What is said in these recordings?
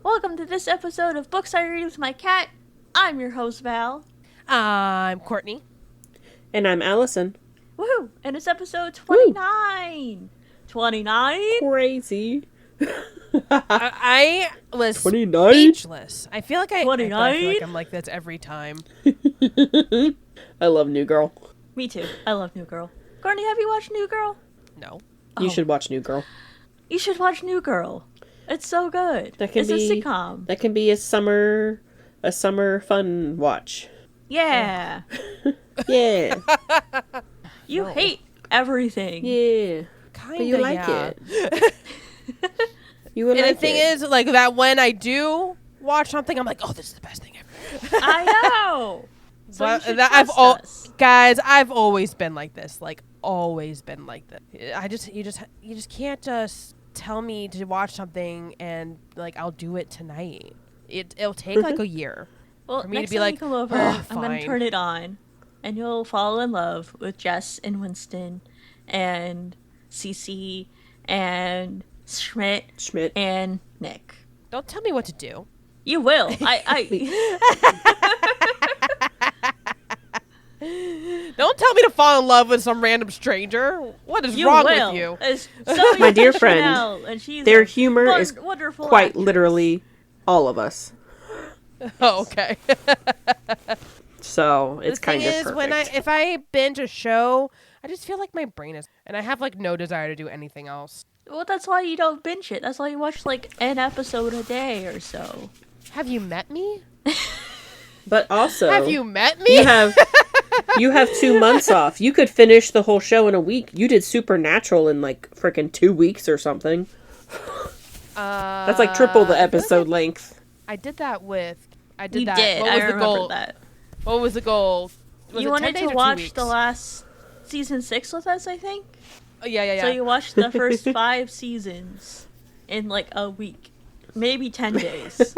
Welcome to this episode of Books I Read with My Cat. I'm your host, Val. I'm Courtney. And I'm Allison. Woohoo! And it's episode 29. 29? Crazy. I was 29? speechless. I feel like I feel 29? like I'm like this every time. I love New Girl. Me too. I love New Girl. Courtney, have you watched New Girl? No. You should watch New Girl. You should watch New Girl. It's so good. That can it's be a sitcom. That can be a summer fun watch. Yeah. Yeah. You hate everything. Yeah. Kinda, But you like yeah. it. You would And like the thing it. is, like, that when I do watch something, I'm like, oh, this is the best thing ever. I know. So you But should that trust us. guys, I've always been like this. Like, always been like this. You just can't just tell me to watch something and, like, I'll do it tonight. It'll take, like, a year. Well, for me to next be time like, you come over, "Oh, I'm going to fine." turn it on, and you'll fall in love with Jess and Winston, and Cece, and Schmidt, and Nick. Don't tell me what to do. You will. Don't tell me to fall in love with some random stranger. What is You wrong will. with you? It's so My dear Chanel, friend, and she's Their a humor is wonderful quite actress. literally all of us. Oh, okay. So it's The thing kind of is, perfect. if I binge a show, I just feel like my brain is, and I have like no desire to do anything else. Well, that's why you don't binge it. That's why you watch like an episode a day or so. Have you met me? But also, Have you met me? you have 2 months off. You could finish the whole show in a week. You did Supernatural in like freaking 2 weeks or something. That's like triple the episode length. I did that with. I did You that. did. What I was the remember goal? that. What was the goal? Was You it 10 wanted days to or 2 watch weeks? the last season 6 with us, I think. Oh, yeah. So you watched the first 5 seasons in like a week, maybe 10 days.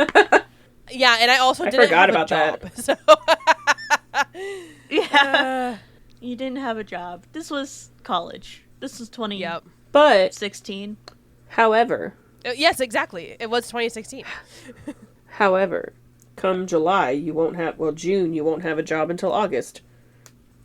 Yeah, and I also didn't forgot have about a job. So. Yeah, you didn't have a job. This was college. This was 2016. Yep. But, however, Yes, exactly. It was 2016. come July, you won't have, June, you won't have a job until August.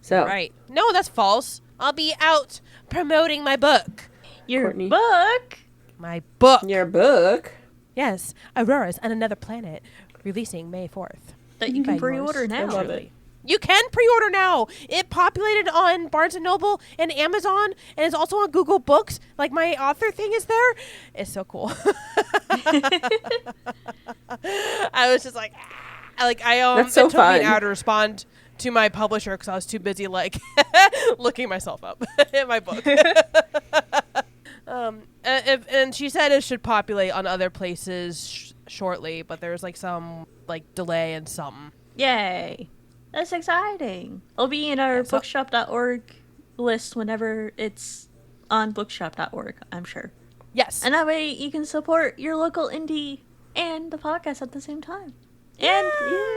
So, Right. No, that's false. I'll be out promoting my book. Your Courtney. book. My book. your book. Yes, Aurora's on Another Planet, releasing May 4th. That you can By pre-order yours now. I love it. You can pre-order now. It populated on Barnes & Noble and Amazon, and it's also on Google Books. Like, my author thing is there. It's so cool. I was just like, That's so it took me an fun. hour to respond to my publisher because I was too busy, like, looking myself up in my book. And she said it should populate on other places shortly, but there's, like, some, like, delay and something. Yay. That's exciting. It'll be in our Yeah, so- bookshop.org list whenever it's on bookshop.org, I'm sure. Yes. And that way you can support your local indie and the podcast at the same time. And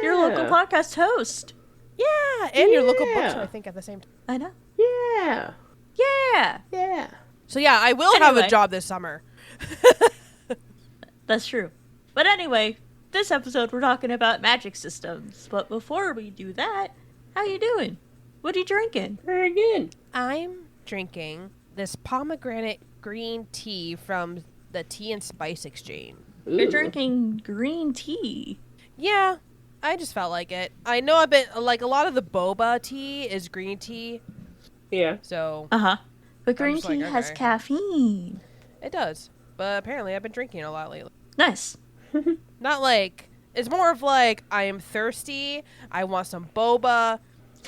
your local podcast host. Yeah, and your local Yeah. bookstore, I think, at the same time. I know. Yeah. Yeah. Yeah. So yeah, I will have Anyway. a job this summer. That's true. But anyway, this episode we're talking about magic systems. But before we do that, how you doing? What are you drinking? Very good. I'm drinking this pomegranate green tea from the Tea and Spice Exchange. You're Ooh. drinking green tea. Yeah, I just felt like it. I know I've been, like, a lot of the boba tea is green tea, Yeah. so Uh-huh. But green just like, tea has okay. caffeine. it does. But apparently I've been drinking a lot lately. Nice. Not like, it's more of like, I am thirsty, I want some boba,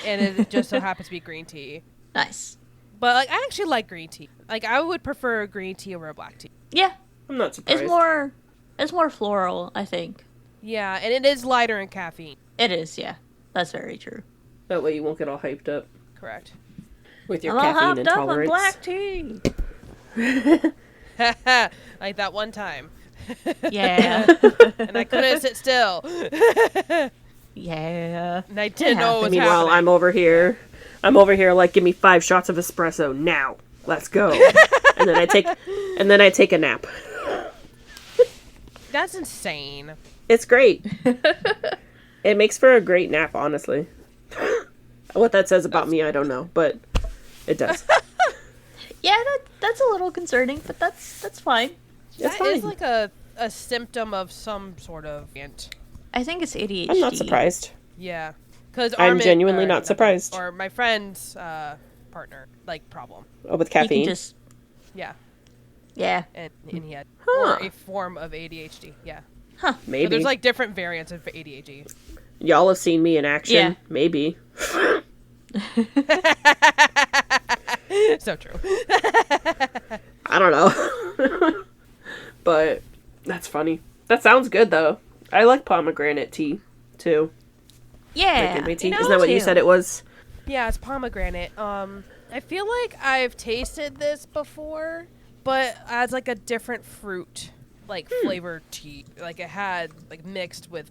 and it just so happens to be green tea. Nice. But, like, I actually like green tea. Like, I would prefer green tea over a black tea. Yeah. I'm not surprised. It's more floral, I think. Yeah, and it is lighter in caffeine. It is, yeah. That's very true. That way you won't get all hyped up Correct. with your I'm all caffeine hopped up on intolerance. black tea. Like that one time. Yeah. And I couldn't sit still. Yeah. And I didn't know what was Meanwhile, happening. I'm over here like, give me 5 shots of espresso now. Let's go. and then I take a nap. That's insane. It's great. It makes for a great nap, honestly. What that says about me, I don't know, but it does. Yeah, that's a little concerning, but that's fine. It's That fine. is like a symptom of some sort of I think it's ADHD. I'm not surprised. Yeah, because I'm genuinely not surprised. Or my friend's partner, like, problem. Oh, with You can caffeine? just, Yeah, yeah. and he had Huh. or a form of ADHD. Yeah, Maybe. but there's like different variants of ADHD. Y'all have seen me in action? Yeah. Maybe. So true. I don't know. But that's funny. That sounds good, though. I like pomegranate tea, too. Yeah. Like tea. You know, Isn't that what you too. said it was? Yeah, it's pomegranate. I feel like I've tasted this before, but as like a different fruit, like flavored tea. Like it had like mixed with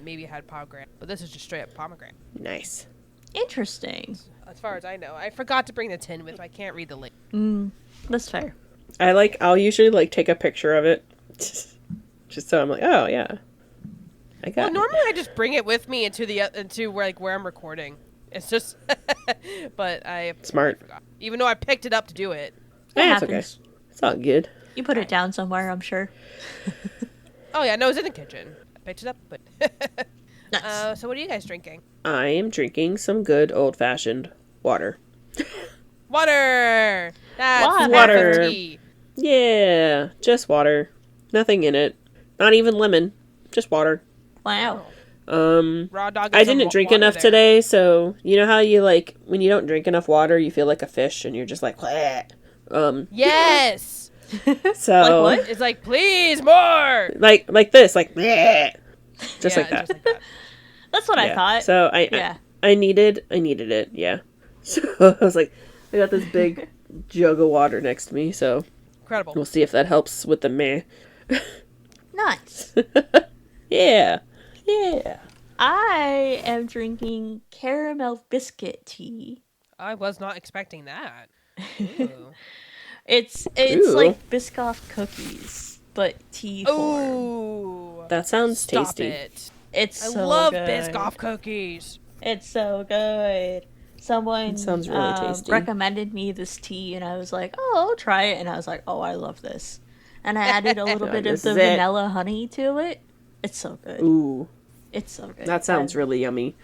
maybe had pomegranate, but this is just straight up pomegranate. Nice. Interesting. As far as I know, I forgot to bring the tin with me. I can't read the label. That's fair. I'll usually, like, take a picture of it. Just so I'm like, oh, yeah. I got Well, it. normally I just bring it with me into where I'm recording. It's just, but I Smart. forgot. Even though I picked it up to do it. Yeah, it's okay. happens. It's all good. You put it down somewhere, I'm sure. Oh yeah, no, it was in the kitchen. I picked it up, but. Nice. So what are you guys drinking? I am drinking some good old-fashioned water. Water. That's Water. perfect tea. Yeah, just water. Nothing in it. Not even lemon. Just water. Wow. Raw dog. I didn't drink enough today, so you know how you, like, when you don't drink enough water, you feel like a fish and you're just like, "Bleh." Yes. So Like what? It's like, please more. like this, like, "Bleh." Just Yeah, like that. Just like that. That's what I Yeah. thought. So Yeah. I needed it, yeah. So I was like, I got this big jug of water next to me, so Incredible. we'll see if that helps with the meh. Nice. Yeah. Yeah. I am drinking caramel biscuit tea. I was not expecting that. Ooh. It's Ooh. like Biscoff cookies, but tea form. Ooh. That sounds Stop tasty. it. It's I so love good. Biscoff cookies. It's so good. Someone It sounds really tasty. recommended me this tea, and I was like, "Oh, I'll try it." And I was like, "Oh, I love this." And I added a little Yeah, bit of this the is it. vanilla honey to it. It's so good. Ooh, It's so good. that sounds really yummy.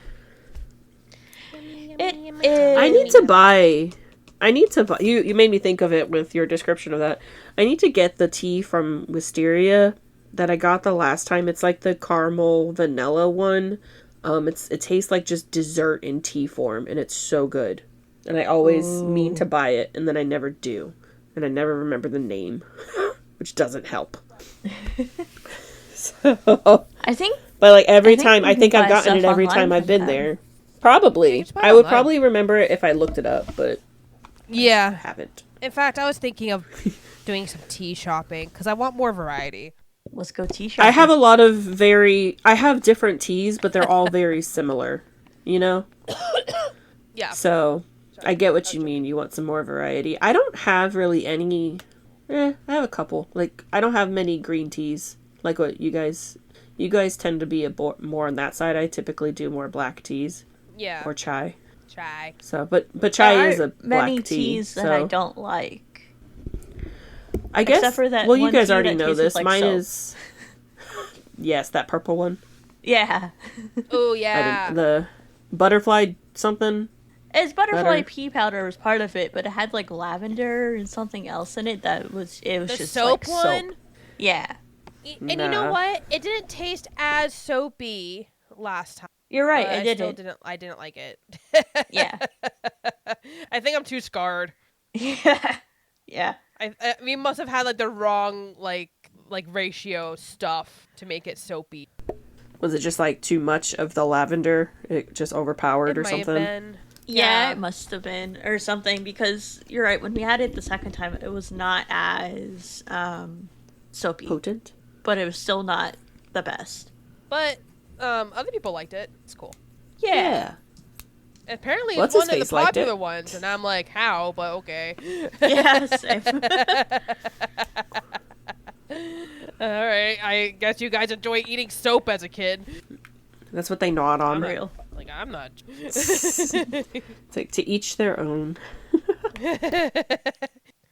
It is. I need to buy. You made me think of it with your description of that. I need to get the tea from Wisteria that I got the last time. It's like the caramel vanilla one. It tastes like just dessert in tea form, and it's so good. And I always mean to buy it, and then I never do, and I never remember the name, which doesn't help. So, I think. but like every I think time, you I can think I've buy gotten it stuff every online time I've from been them. there. Probably, just buy I would online. probably remember it if I looked it up, but I Yeah. haven't. In fact, I was thinking of doing some tea shopping because I want more variety. Let's go tea shopping. I have I have different teas, but they're all very similar, you know? Yeah. So, I get what you mean. You want some more variety. I don't have really any, I have a couple. Like, I don't have many green teas, like what you guys tend to be more on that side. I typically do more black teas Yeah. or chai. Chai. So, but chai There is a aren't black many tea. teas that so I don't like. I guess, except for that well, you one guys tea already that know tasted this. like Mine soap. is, yes, that purple one. Yeah. Oh I yeah. didn't, the butterfly something. It's butterfly Butter. pea powder was part of it, but it had like lavender and something else in it that was The just soap like one. soap. Yeah. And you know Nah. what? It didn't taste as soapy last time. You're right, but I didn't. I didn't like it. Yeah. I think I'm too scarred. Yeah. Yeah. We must have had like the wrong like ratio stuff to make it soapy. Was it just like too much of the lavender? It just overpowered It or might something? have been. Yeah, it must have been or something because you're right. When we had it the second time, it was not as soapy, Potent? but it was still not the best. But other people liked it. It's cool. Yeah. Apparently, What's it's his one of the face liked popular it? ones, and I'm like, how? But okay. Yeah. Same. All right, I guess you guys enjoy eating soap as a kid. That's what they gnawed on. Real. I'm not. It's like to each their own.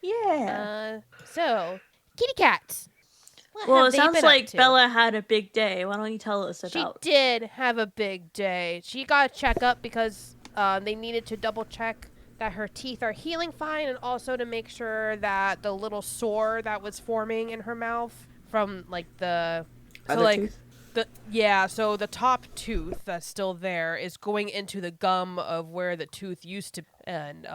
Yeah. So, kitty cats. Well, it sounds like Bella had a big day. Why don't you tell us about? She did have a big day. She got a checkup because they needed to double check that her teeth are healing fine, and also to make sure that the little sore that was forming in her mouth from like the Tooth? So the top tooth that's still there is going into the gum of where the tooth used to, and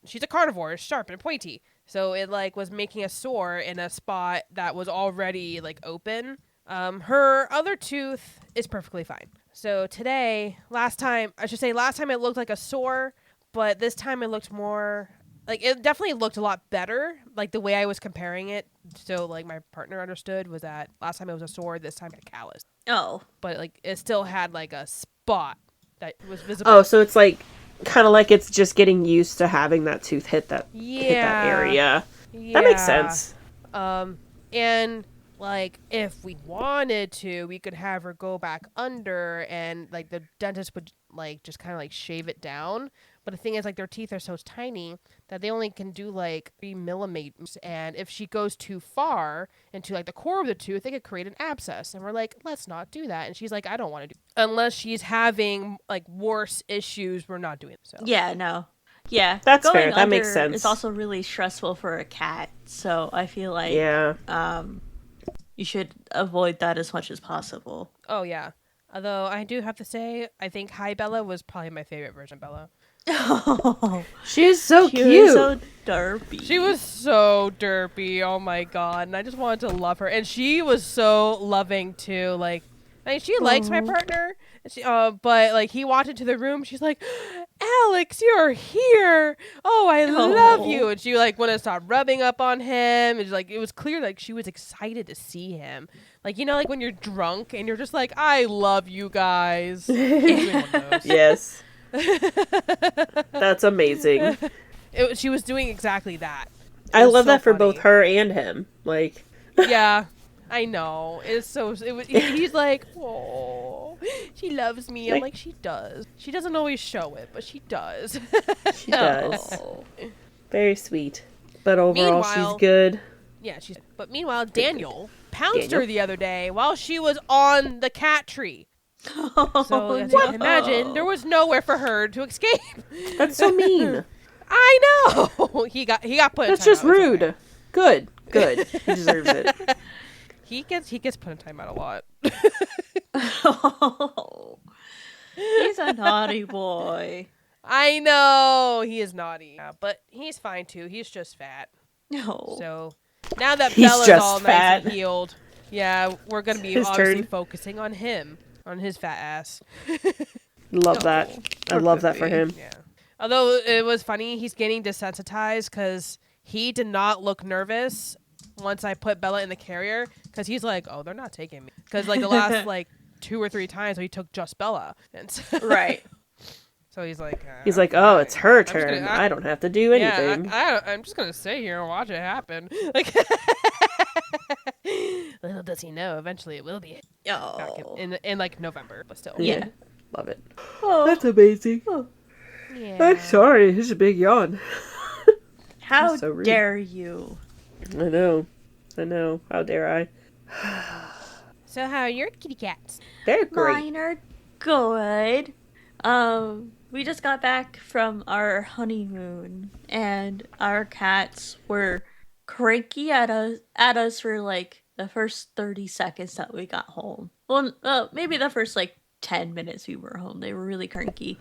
she's a carnivore, it's sharp and pointy, so it like was making a sore in a spot that was already like open. Her other tooth is perfectly fine. So today, last time it looked like a sore, but this time it looked more like, it definitely looked a lot better, like the way I was comparing it. So like my partner understood was that last time it was a sore, this time a callus. Oh. But like it still had like a spot that was visible. Oh, so it's like kind of like it's just getting used to having that tooth hit that area. Yeah. That makes sense. And like if we wanted to, we could have her go back under, and like the dentist would like just kind of like shave it down. But the thing is, like, their teeth are so tiny that they only can do like 3 millimeters, and if she goes too far into like the core of the tooth, they could create an abscess. And we're like, let's not do that. And she's like, I don't want to do it. Unless she's having like worse issues, we're not doing it. So yeah, no. Yeah, that's going fair. That makes sense. It's also really stressful for a cat, so I feel like you should avoid that as much as possible. Oh yeah. Although I do have to say, I think Hi Bella was probably my favorite version of Bella. Oh, she is so cute. She was so derpy. She was so derpy. Oh my god! And I just wanted to love her. And she was so loving too. Like, I mean, she likes my partner. She, but like he walked into the room, she's like, "Alex, you're here! Oh, I love you!" And she like wanted to start rubbing up on him. And like it was clear like she was excited to see him. Like, you know, like when you're drunk and you're just like, "I love you guys." Yes. That's amazing. She was doing exactly that. I love that for both her and him. Like, yeah, I know. He's like, oh, she loves me. I'm like, she does. She doesn't always show it, but she does. She does. Very sweet. But overall, she's good. Yeah, But meanwhile, Danielle pounced her the other day while she was on the cat tree. So as you can imagine, there was nowhere for her to escape. That's so mean. I know. He got put. That's just rude. Okay. Good. He deserves it. He gets put in timeout a lot. Oh, he's a naughty boy. I know he is naughty, but he's fine too. He's just fat. No. So now that Bella's all fat. nice and healed, yeah, we're gonna be obviously focusing on him. On his fat ass. Love that. I love that for him. Yeah. Although it was funny, he's getting desensitized because he did not look nervous once I put Bella in the carrier, because he's like, oh, they're not taking me. Because like the last like 2 or 3 times he took just Bella. And so right. So he's like, oh, it's her turn. I don't have to do anything. Yeah, I'm just gonna sit here and watch it happen. Like, little does he know, eventually it will be. Oh. In like November, but still. Yeah. Love it. Oh, that's amazing. Oh. Yeah. I'm sorry. It's a big yawn. How dare you? I know. How dare I? So how are your kitty cats? They're great. Mine are good. We just got back from our honeymoon, and our cats were cranky at us for like the first 30 seconds that we got home. Well, maybe the first like 10 minutes we were home. They were really cranky.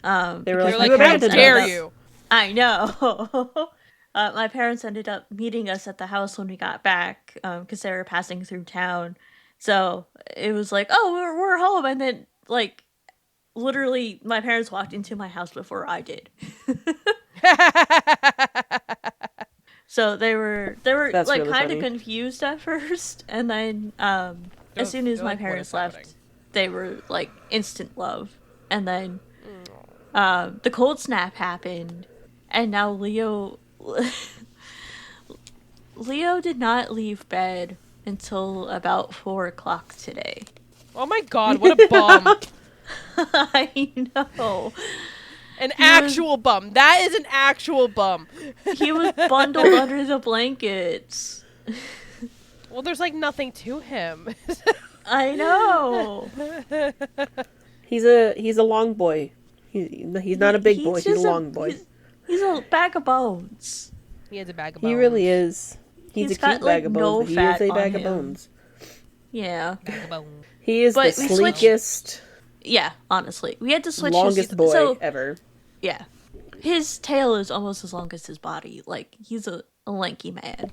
They were like, how dare you? I know. My parents ended up meeting us at the house when we got back, because they were passing through town. So it was like, oh, we're home. And then like literally my parents walked into my house before I did. So they were That's like really kind of funny. confused at first, and then as soon as my parents left, they were like instant love. And then the cold snap happened, and now Leo Leo did not leave bed until about 4 o'clock today. Oh my god, what a bum. I know. An actual bum. That is an actual bum. He was bundled under the blankets. Well, there's like nothing to him. I know. He's a long boy. He's not a big boy. He's a long boy. He's a bag of bones. He has a bag of bones. He really is. He's a got, cute bag of bones, no but he fat is a on bag of him. bones. Yeah. Bag of bones. He is But the we switched- sleekest, Yeah, honestly. We had to switch longest his... boy So, ever. yeah. His tail is almost as long as his body. Like, he's a lanky man.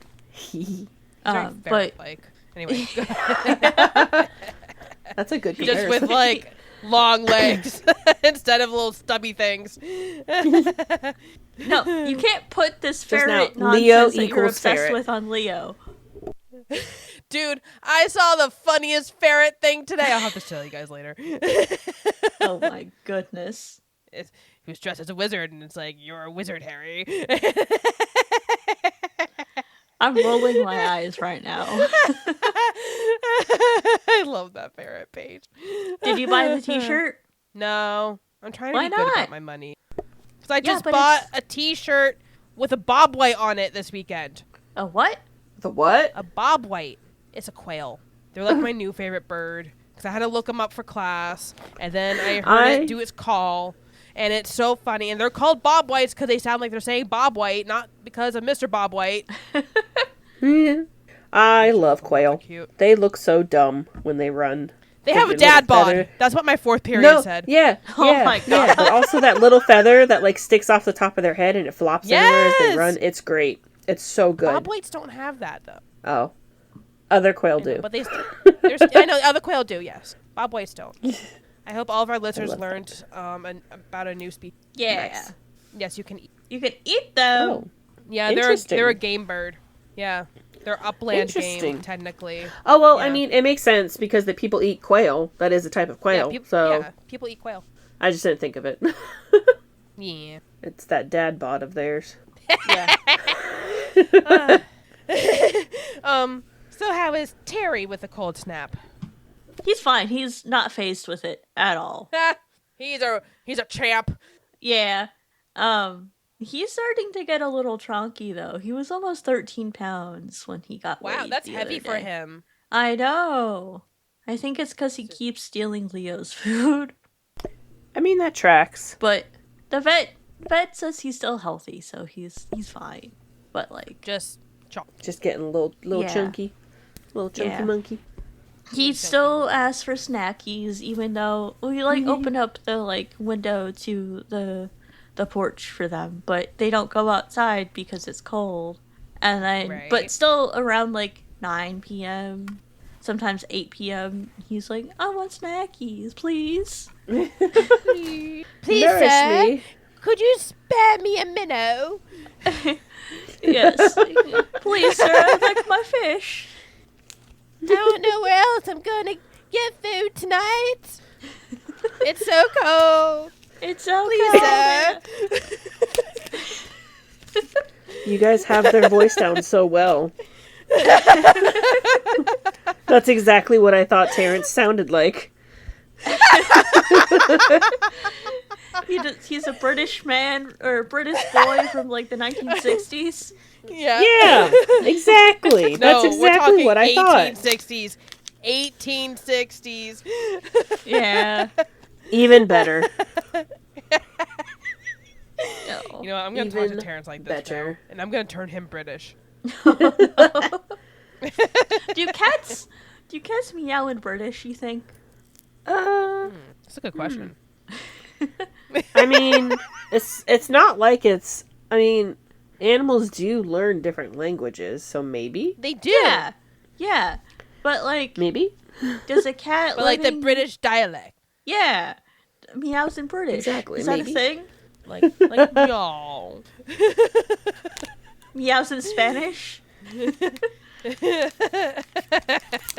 Very But ferret-like. Anyway. That's a good Just comparison. with like long legs instead of little stubby things. no, you can't put this now, ferret Leo nonsense that you're equals obsessed ferret. with on Leo. Dude, I saw the funniest ferret thing today. I'll have to show you guys later. Oh my goodness. He was dressed as a wizard, and it's like, you're a wizard, Harry. I'm rolling my eyes right now. I love that ferret page. Did you buy the t-shirt? No. I'm trying to Why be good not? about my money. Because I just but bought it's- a t-shirt with a bob white on it this weekend. A what? The what? A bob white. It's a quail. They're like my new favorite bird. Because I had to look them up for class. And then I heard it do its call. And it's so funny. And they're called bob whites because they sound like they're saying Bob White, not because of Mr. Bob White. I love quail. Cute. They look so dumb when they run. They With have a their dad little bod. feather. That's what my fourth period said. Yeah, Oh yeah, my yeah. God. But also that little feather that like sticks off the top of their head and it flops everywhere as they Yes! run. It's great. It's so good. Bob whites don't have that though. Oh, other quail do. But they, I know other quail do. Yes, bob whites don't. I hope all of our listeners love learned about a new species. Yeah. Nice. Yes, you can eat. You can eat them. Oh, Yeah, Interesting. they're a game bird. Yeah, they're upland Interesting. game technically. oh well. I Yeah. mean, it makes sense because the people eat quail. That is a type of quail. Yeah, people eat quail. I just didn't think of it. Yeah. It's that dad bod of theirs. Yeah. So how is Terry with the cold snap? He's fine. He's not faced with it at all. He's a champ. Yeah. He's starting to get a little chonky though. He was almost 13 pounds when he got Wow, weighed that's the heavy other for day. him. I know. I think it's because he keeps stealing Leo's food. I mean, that tracks. But the vet says he's still healthy, so he's fine. But like, Just chomp. Just getting a little Yeah. chunky Yeah. monkey. he still asks for snackies, even though we like open up the like window to the porch for them, but they don't go outside because it's cold. And then, Right. but still around like 9 p.m., sometimes 8 p.m., he's like, I want snackies, please. Please, Nourish sir, me. could you spare me a minnow? Yes. Please, sir, I'd like my fish. I don't know where else I'm gonna get food tonight. It's so cold. It's okay. Please, sir. You guys have their voice down so well. That's exactly what I thought Terrence sounded like. He's a British man, or a British boy from like the 1960s. Yeah. Yeah, exactly. No, That's we're exactly talking what I thought. 1860s. 1860s. Yeah. Even better. No. You know what? I'm gonna talk to Even Terrence like this better. now, and I'm gonna turn him British. Do cats meow in British, you think? That's a good question. I mean, it's not like it's. I mean, animals do learn different languages, so maybe, They do. Yeah. But like, maybe. does a cat But like the living- British dialect. Yeah. Meows in British. Exactly, Is that maybe. a thing? Like y'all. Meows in Spanish?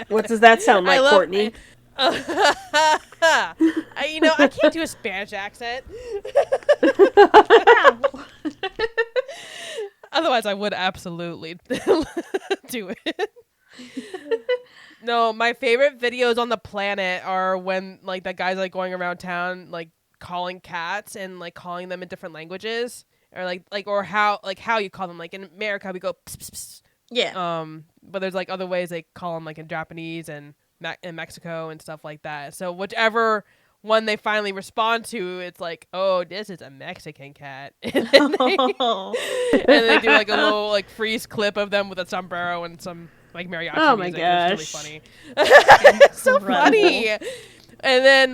What does that sound like, Courtney? I can't do a Spanish accent. Otherwise, I would absolutely do it. No, my favorite videos on the planet are when like that guy's like going around town like calling cats and like calling them in different languages, or or how you call them. Like in America, we go pss, pss, pss. Yeah. But there's like other ways they call them, like in Japanese and in Mexico and stuff like that. So whichever one they finally respond to, it's like, oh, this is a Mexican cat, and then they do like a little like freeze clip of them with a sombrero and some like mariachi Oh my music. gosh. It's really funny. It's so funny. Incredible. And then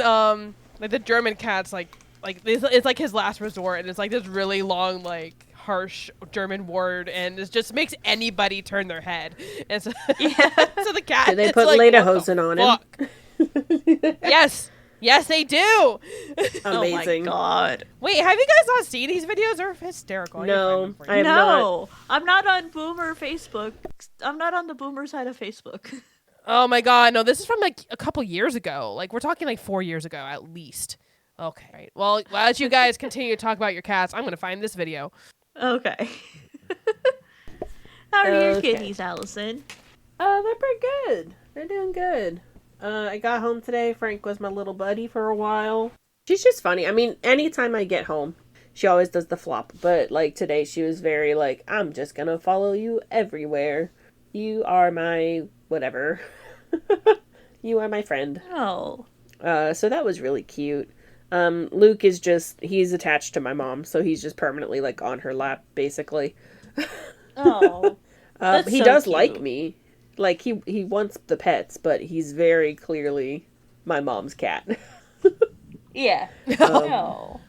like the German cat's like it's like his last resort, and it's like this really long like harsh German word, and it just makes anybody turn their head. And so, so the cat. Did they it's put like, lederhosen on him? Yes, they do. Amazing. Oh my god. Wait, have you guys not seen these videos? They're hysterical. No, I have No, I'm not on Boomer Facebook. I'm not on the Boomer side of Facebook. Oh my god, no, this is from like a couple years ago. Like we're talking like 4 years ago at least. Okay. Right. Well, as you guys continue to talk about your cats, I'm going to find this video. Okay. How are your kitties, Allison? They're pretty good. They're doing good. I got home today. Frank was my little buddy for a while. She's just funny. I mean, anytime I get home, she always does the flop. But, like, today she was very, like, I'm just gonna follow you everywhere. You are my whatever. You are my friend. Oh. So that was really cute. Luke is he's attached to my mom, so he's just permanently, like, on her lap, basically. Oh. He so does cute. like me. Like, he wants the pets, but he's very clearly my mom's cat. Yeah. Um, No.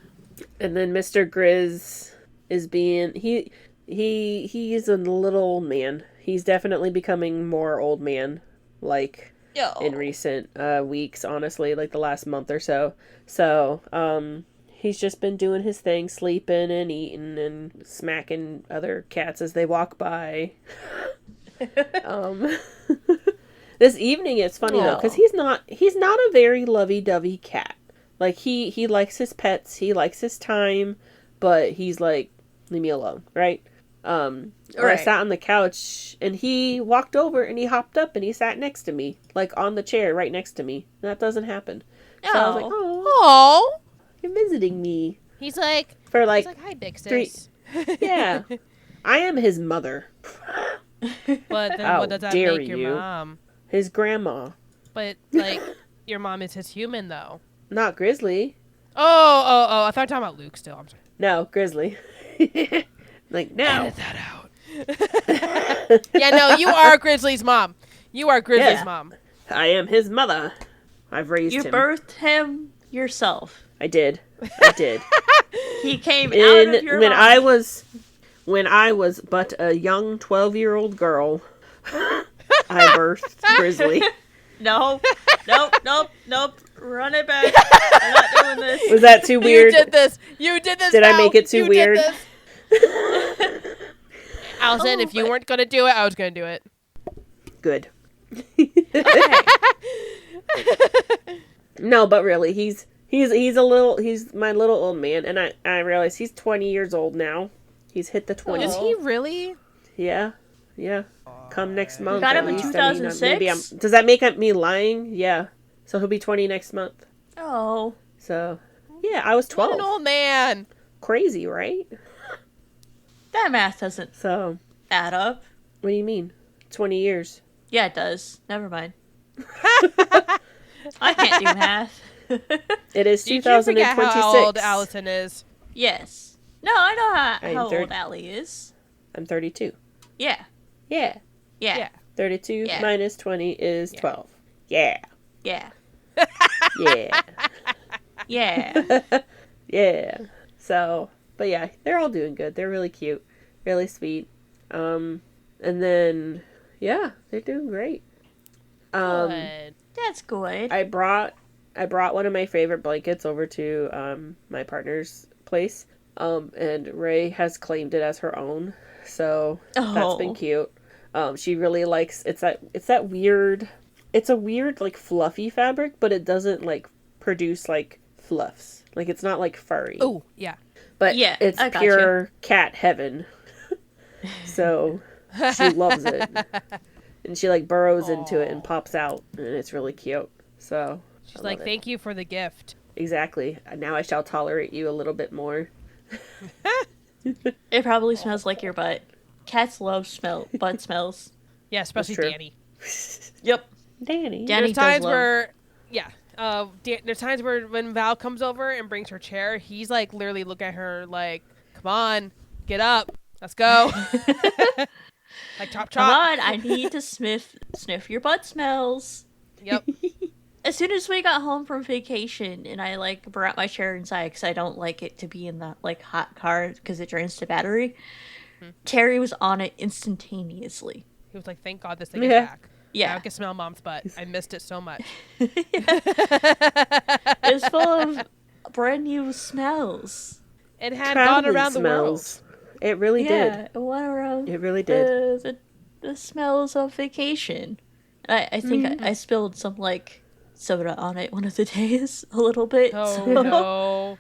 And then Mr. Grizz is being... He's a little old man. He's definitely becoming more old man, like, in recent weeks, honestly, like the last month or so. So, he's just been doing his thing, sleeping and eating and smacking other cats as they walk by. This evening it's funny though, because he's not a very lovey-dovey cat. Like he likes his pets, he likes his time, but he's like, leave me alone, right? I sat on the couch and he walked over and he hopped up and he sat next to me, like on the chair right next to me. That doesn't happen. So I was like, oh, you're visiting me. He's like, for like, hi, big sis. Yeah, I am his mother. But then How what does that dare make your you. mom? His grandma. But like, your mom is his human though. Not Grizzly. Oh! I thought you were talking about Luke still. I'm sorry. No, Grizzly. Like, no. Edit that out. Yeah, no, you are Grizzly's mom. You are Grizzly's mom. I am his mother. I've raised him. You birthed him yourself. I did. He came out of your when mom. When I was but a young 12-year-old girl, I birthed Grizzly. Nope. Run it back. I'm not doing this. Was that too weird? You did this. Did I make it too weird? Allison, if you weren't gonna do it, I was gonna do it. Good. No, but really, he's my little old man, and I realize he's 20 years old now. He's hit the 20s. Is he really? Yeah. Come next month. got at him in least. 2006? Does that make me lying? Yeah. So he'll be 20 next month. Oh. So, yeah, I was 12. What an old man. Crazy, right? That math doesn't add up. What do you mean? 20 years. Yeah, it does. Never mind. I can't do math. It is Did you 2026. forget how old Allison is? Yes. No, I know how 30. old Allie is. I'm 32. Yeah. Yeah. Yeah. 32 Yeah. minus 20 is 12. Yeah. Yeah. Yeah. Yeah. Yeah. So, but yeah, they're all doing good. They're really cute. Really sweet. And then, yeah, they're doing great. Good. That's good. I brought one of my favorite blankets over to my partner's place. And Ray has claimed it as her own. So that's been cute. She really likes it's a weird like fluffy fabric, but it doesn't like produce like fluffs. Like it's not like furry. Oh, yeah. But Yeah, it's I gotcha. pure cat heaven. So she loves it. And she like burrows into it and Aw. pops out, and it's really cute. So She's I like, love it. thank you for the gift. Exactly. Now I shall tolerate you a little bit more. It probably smells like your butt. Cats love butt smells. Yeah, especially true. Danny. Yep. Danny. Danny There's does times love. where, yeah, there's times where when Val comes over and brings her chair, he's like literally looking at her like, "Come on, get up, let's go." Like chop Come chop. on, I need to sniff your butt smells. Yep. As soon as we got home from vacation and I like brought my chair inside because I don't like it to be in that like hot car because it drains the battery, Terry was on it instantaneously. He was like, "Thank God this thing is Yeah. back." Yeah. Now I can smell Mom's butt. I missed it so much. It was full of brand new smells. It had Traveling gone around smells. It really Yeah, did. it went around It really did. the smells of vacation. I think I spilled some like soda on it one of the days a little bit. the world. So Oh no.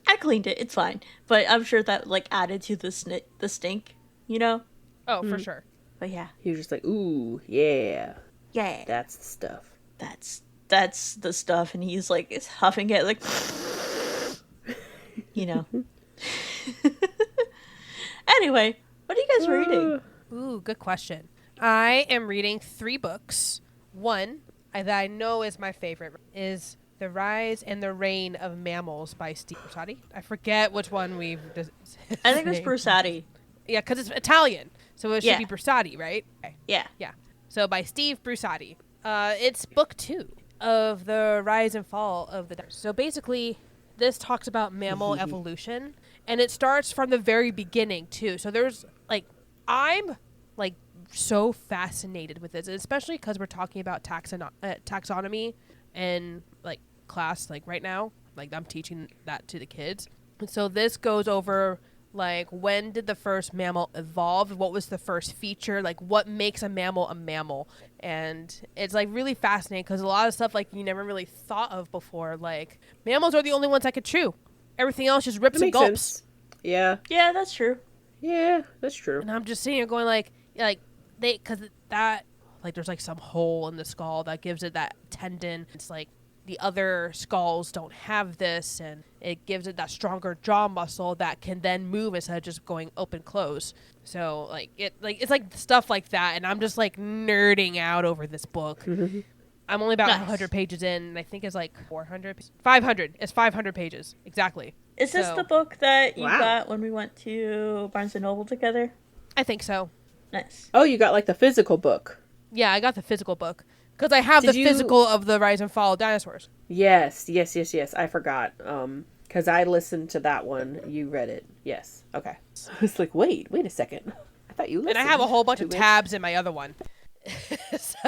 I cleaned it. It's fine. But I'm sure that like added to the stink, you know? Oh, for sure. But yeah. He was just like, ooh, yeah, Yeah. that's the stuff. That's the stuff, and he's like is huffing it like you know. Anyway, what are you guys reading? Ooh, good question. I am reading 3 books. One that I know is my favorite is The Rise and the Reign of Mammals by Steve Brusatte. I forget which one we've... I think it's Brusatte. Yeah, because it's Italian, so it should Yeah. be Brusatte, right? Okay. Yeah. Yeah. So by Steve Brusatte. It's book 2 of the rise and fall of the dinosaurs. So basically, this talks about mammal evolution, and it starts from the very beginning too. So there's like, I'm like so fascinated with this, especially because we're talking about taxonomy and like class like right now. Like I'm teaching that to the kids, and so this goes over. Like, when did the first mammal evolve? What was the first feature? Like, what makes a mammal a mammal? And it's, like, really fascinating because a lot of stuff, like, you never really thought of before. Like, mammals are the only ones that could chew. Everything else just rips That and makes gulps. sense. Yeah, Yeah, that's true. yeah, that's true. And I'm just sitting here going, because that, like, there's, like, some hole in the skull that gives it that tendon. It's, like, the other skulls don't have this, and it gives it that stronger jaw muscle that can then move instead of just going open close. So it's like stuff like that, and I'm just like nerding out over this book. I'm only about Nice. 100 pages in, and I think it's like 500. It's 500 pages exactly. Is this So, the book that you Wow. got when we went to Barnes and Noble together? I think so. Nice. Oh, you got like the physical book. Yeah, I got the physical book because I have Did the you- physical of the Rise and Fall of Dinosaurs. Yes. I forgot. Because I listened to that one. You read it. Yes. Okay. I was like, wait a second. I thought you listened. And I have a whole bunch of to it. tabs in my other one. So,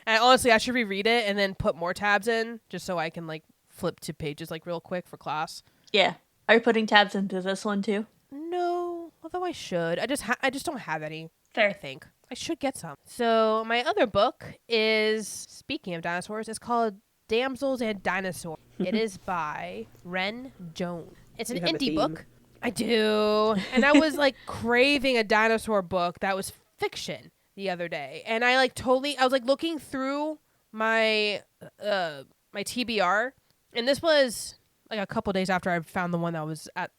and honestly, I should reread it and then put more tabs in just so I can like flip to pages like real quick for class. Yeah. Are you putting tabs into this one too? No, although I should. I just don't have any. I Fair. think I should get some. So my other book is, speaking of dinosaurs, it's called Damsels and Dinosaurs. It is by Wren Jones. It's an You have a indie theme. book. I do. And I was like craving a dinosaur book that was fiction the other day. And I was like looking through my my TBR, and this was like a couple days after I found the one that was at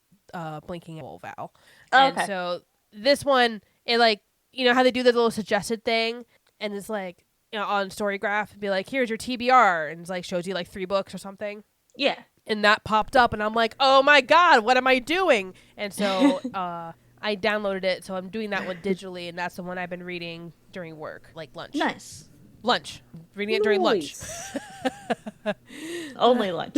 Blinking Owl Val. Oh, And okay. so this one, it like, you know how they do the little suggested thing, and it's like, you know, on Storygraph, it'd be like, here's your TBR, and it's like shows you like 3 books or something. Yeah. And that popped up, and I'm like, oh my god, what am I doing? And so I downloaded it, so I'm doing that one digitally, and that's the one I've been reading during work, like lunch. Nice. Lunch. Reading it during lunch. Only lunch.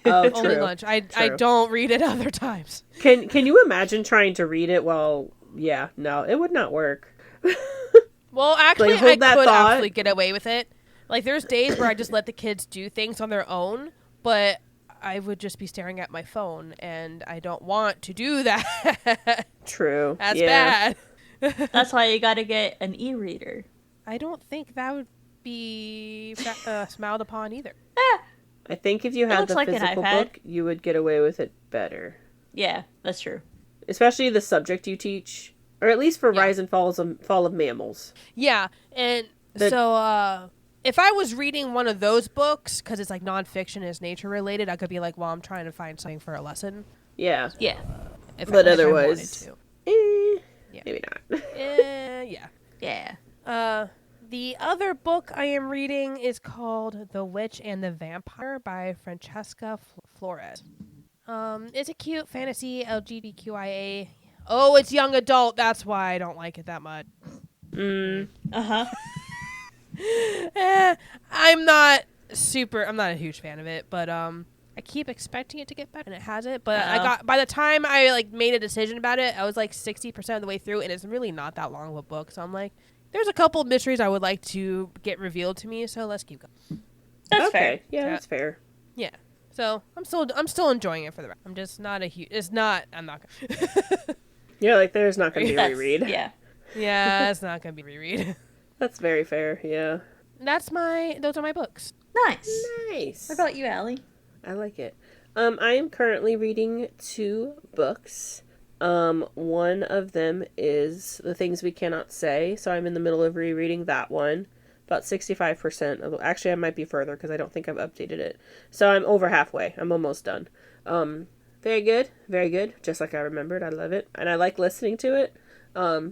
Oh, Only true. lunch. I True. don't read it other times. Can you imagine trying to read it while? Yeah, no, it would not work. Well, actually, Like, hold I that could thought. actually get away with it. Like, there's days where I just let the kids do things on their own, but I would just be staring at my phone, and I don't want to do that. True. That's yeah. bad. That's why you gotta get an e-reader. I don't think that would be smiled upon either. I think if you had looks the like an physical iPad. book, you would get away with it better. Yeah, that's true. Especially the subject you teach. Or at least for Yeah. Rise and Fall of Mammals. Yeah, and The- so if I was reading one of those books, because it's like nonfiction is nature related, I could be like, well, I'm trying to find something for a lesson. Yeah. Yeah. But if otherwise, I wanted Yeah. maybe not. to. Yeah. Yeah. The other book I am reading is called The Witch and the Vampire by Francesca Flores. It's a cute fantasy LGBTQIA. Oh, it's young adult. That's why I don't like it that much. Uh-huh. I'm not a huge fan of it, but I keep expecting it to get better, and it hasn't. But by the time I like made a decision about it, I was like 60% of the way through, and it's really not that long of a book. So I'm like, there's a couple of mysteries I would like to get revealed to me. So let's keep going. That's Okay. fair. Yeah, that's fair. Yeah. So I'm still enjoying it for the rest. I'm just not a huge. It's not. I'm not gonna. Yeah, like there's not going to be a That's- reread. Yeah. Yeah, it's not gonna be reread. That's very fair. Yeah. Those are my books. Nice. Nice. What about you, Allie? I like it. I am currently reading 2 books. One of them is The Things We Cannot Say, so I'm in the middle of rereading that one. About 65% of actually I might be further because I don't think I've updated it. So I'm over halfway. I'm almost done. Very good. Very good. Just like I remembered. I love it. And I like listening to it.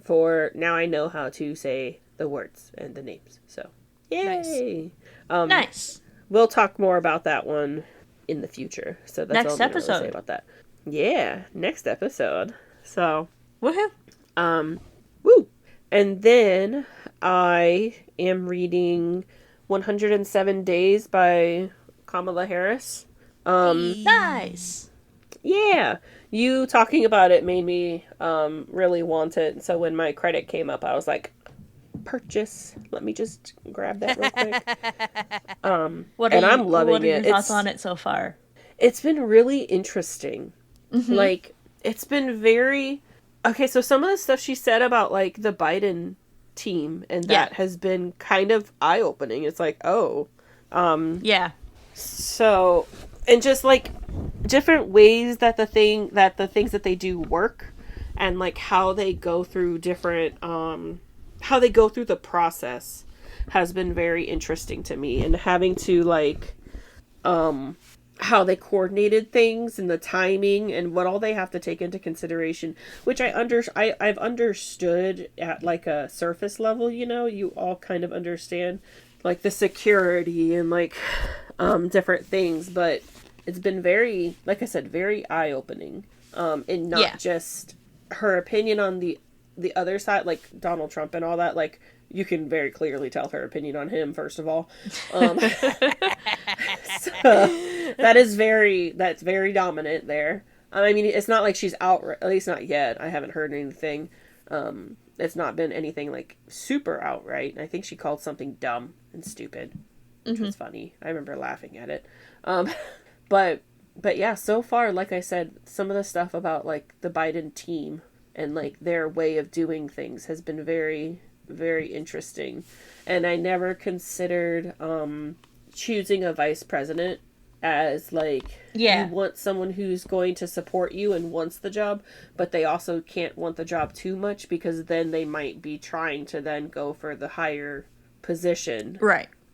For now I know how to say the words and the names. So yay. Nice. We'll talk more about that one in the future. So that's Next all I'm gonna really episode. say about that. Yeah, next episode. So, Woohoo. woo. And then I am reading 107 Days by Kamala Harris. Nice. Yeah, you talking about it made me really want it. So when my credit came up, I was like, purchase. Let me just grab that real quick. What and are I'm loving what are your it. thoughts on it so far? It's been really interesting. Like, it's been very... Okay, so some of the stuff she said about, like, the Biden team and that has been kind of eye-opening. It's like, oh. Yeah. So, and just, like, different ways that the things that they do work and, like, how they go through different, how they go through the process has been very interesting to me. And having to, like, how they coordinated things and the timing and what all they have to take into consideration, which I've understood at like a surface level, you know, you all kind of understand like the security and like different things, but it's been very, like I said, very eye-opening. And not just her opinion on the other side, like Donald Trump and all that, like you can very clearly tell her opinion on him, first of all. So that's very dominant there. I mean, it's not like she's out, at least not yet. I haven't heard anything. It's not been anything like super outright. I think she called something dumb and stupid, which was funny. I remember laughing at it. But yeah, so far, like I said, some of the stuff about like the Biden team and like their way of doing things has been very, very interesting. And I never considered choosing a vice president as like you want someone who's going to support you and wants the job, but they also can't want the job too much because then they might be trying to then go for the higher position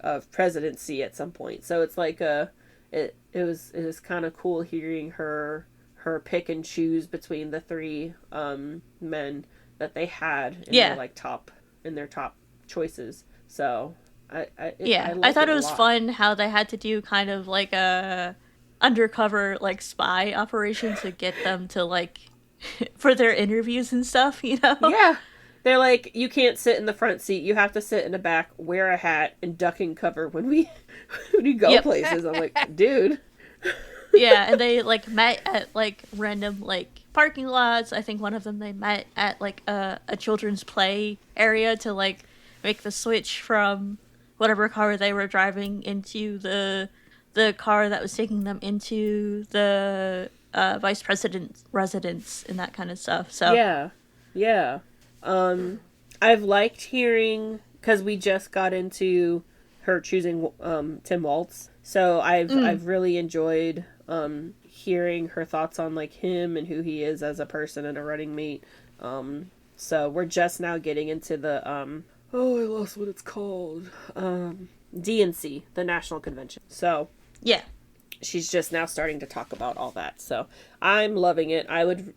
of presidency at some point. So it's like it was kind of cool hearing her pick and choose between the 3 men that they had in their top choices. So I thought it was fun how they had to do kind of like a undercover like spy operation to get them to like for their interviews and stuff, you know? Yeah. They're like, you can't sit in the front seat. You have to sit in the back, wear a hat, and duck and cover when we go places. I'm like, dude. Yeah, and they like met at like random like parking lots. I think one of them they met at like a children's play area to like make the switch from whatever car they were driving into the car that was taking them into the vice president's residence and that kind of stuff. So yeah. I've liked hearing, because we just got into her choosing Tim Waltz, so I've really enjoyed hearing her thoughts on like him and who he is as a person and a running mate. So we're just now getting into the oh, I lost what it's called. DNC, the National Convention. So Yeah. she's just now starting to talk about all that. So I'm loving it. I would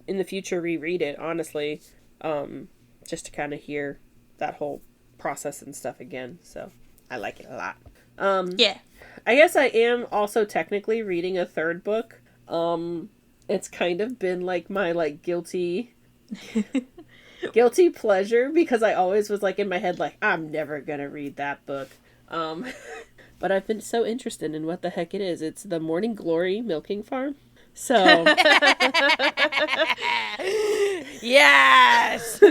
in the future reread it, honestly, just to kind of hear that whole process and stuff again. So I like it a lot. Yeah. I guess I am also technically reading a third book. It's kind of been like my like guilty pleasure, because I always was like in my head like, I'm never gonna read that book. But I've been so interested in what the heck it is. It's the Morning Glory Milking Farm. So Yes.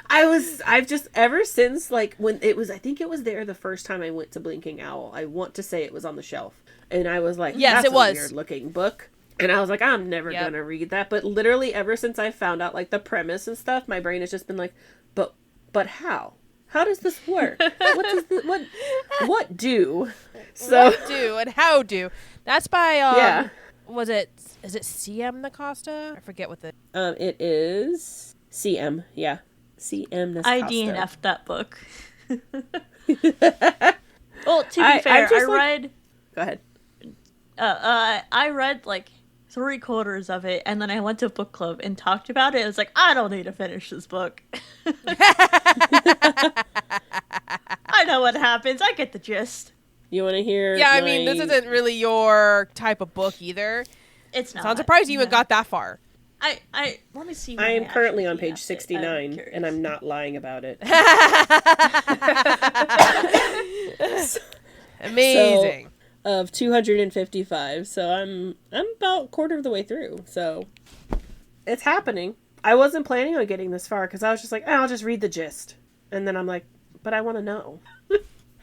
I've just ever since like when it was, I think it was there the first time I went to Blinking Owl. I want to say it was on the shelf, and I was like, Yes, that's it was. a weird looking book. And I was like, I'm never gonna read that. But literally ever since I found out like the premise and stuff, my brain has just been like, but how? How does this work? What does this, what do? So What do and how do? That's by yeah. is it CM Nascosta? I forget what the It is CM. Yeah, CM Nascosta. I DNF'd that book. Well, to be I fair, just, I read. Go ahead. I read like 3/4 of it, and then I went to book club and talked about it. I was like, I don't need to finish this book. I know what happens. I get the gist. You want to hear? Yeah, I mean, this isn't really your type of book either. It's not. So I'm surprised you even got that far. I let me see. I am currently on page DNF'd it. 69, and I'm not lying about it. Amazing. Of 255, so I'm about a quarter of the way through. So it's happening. I wasn't planning on getting this far because I was just like, I'll just read the gist, and then I'm like, but I want to know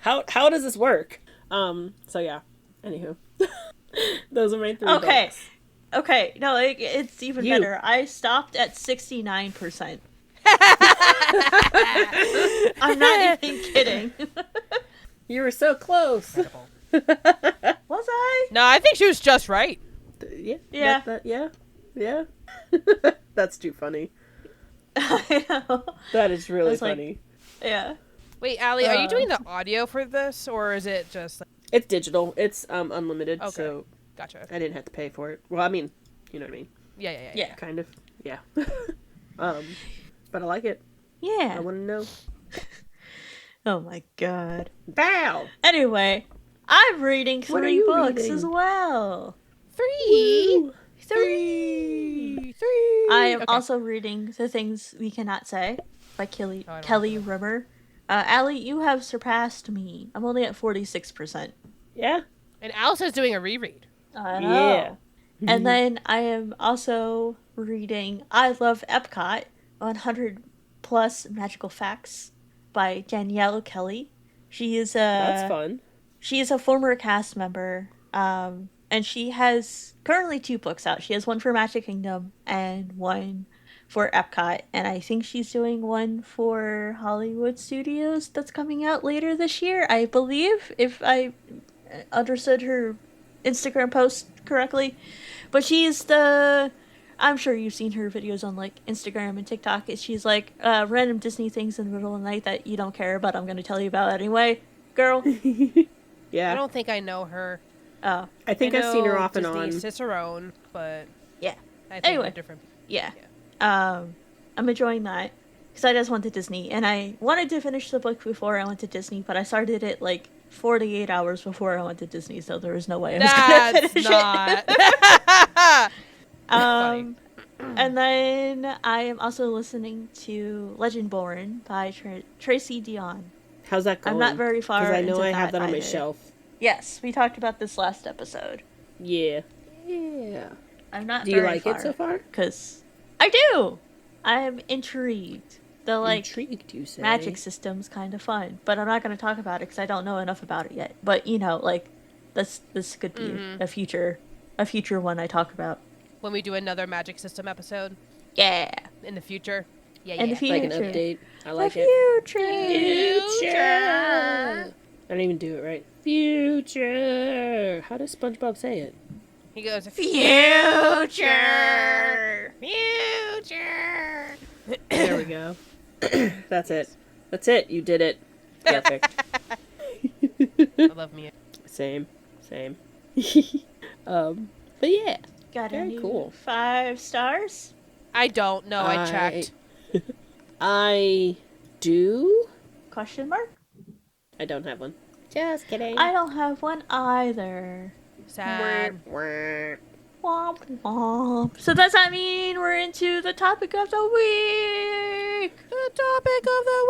how does this work? So yeah. Anywho, those are my 3 books. Okay, no, it's even better. I stopped at 69%. I'm not even kidding. You were so close. Was I? No, I think she was just right. Yeah. Yeah. Yeah. That's too funny. I know. That is really like, funny. Yeah. Wait, Allie, are you doing the audio for this, or is it just like... It's digital. It's unlimited, Okay. so Gotcha. I didn't have to pay for it. Well, I mean, you know what I mean. Yeah. Kind of. Yeah. But I like it. Yeah. I want to know. Oh my god. Bow! Anyway, I'm reading What are 3 you books reading? as well. 3. Woo! 3. I am Okay. also reading The Things We Cannot Say by Kelly I don't know. Rimmer. Allie, you have surpassed me. I'm only at 46%. Yeah? And Alice is doing a reread. I know. Yeah. And then I am also reading I Love Epcot, 100 plus magical facts by Danielle Kelly. She is That's fun. She is a former cast member, and she has currently 2 books out. She has one for Magic Kingdom and one for Epcot, and I think she's doing one for Hollywood Studios that's coming out later this year, I believe, if I understood her Instagram post correctly. But she's I'm sure you've seen her videos on like Instagram and TikTok. She's like random Disney things in the middle of the night that you don't care about. I'm going to tell you about anyway, girl. Yeah. I don't think I know her. Oh, I think I've seen her off and on. Cicerone, but yeah. I think Anyway. they're different. Yeah. I'm enjoying that because I just went to Disney and I wanted to finish the book before I went to Disney, but I started it like 48 hours before I went to Disney, so there was no way I was going to finish not. it. And then I am also listening to Legendborn by Tracy Deonn. How's that going? I'm not very far Because I know into I have that on my either. shelf. Yes, we talked about this last episode. Yeah. Yeah. I'm not Do you very like far, it so far? because I do. I am intrigued. The Intrigued, you say? magic system's kind of fun, but I'm not going to talk about it because I don't know enough about it yet. But you know, like this could be a future one I talk about. When we do another Magic System episode Yeah, in the future. Yeah, in the future. Like an update. I like the it. future. I don't even do it right. Future. How does SpongeBob say it? He goes, Future. Future. There we go. That's it. That's it. You did it. Perfect. I love me. Same. But yeah. Got Very any cool. 5 stars? I don't know. I checked. I do. Question mark? I don't have one. Just kidding. I don't have one either. Sad. Womp womp. So does that mean we're into the topic of the week? The topic of the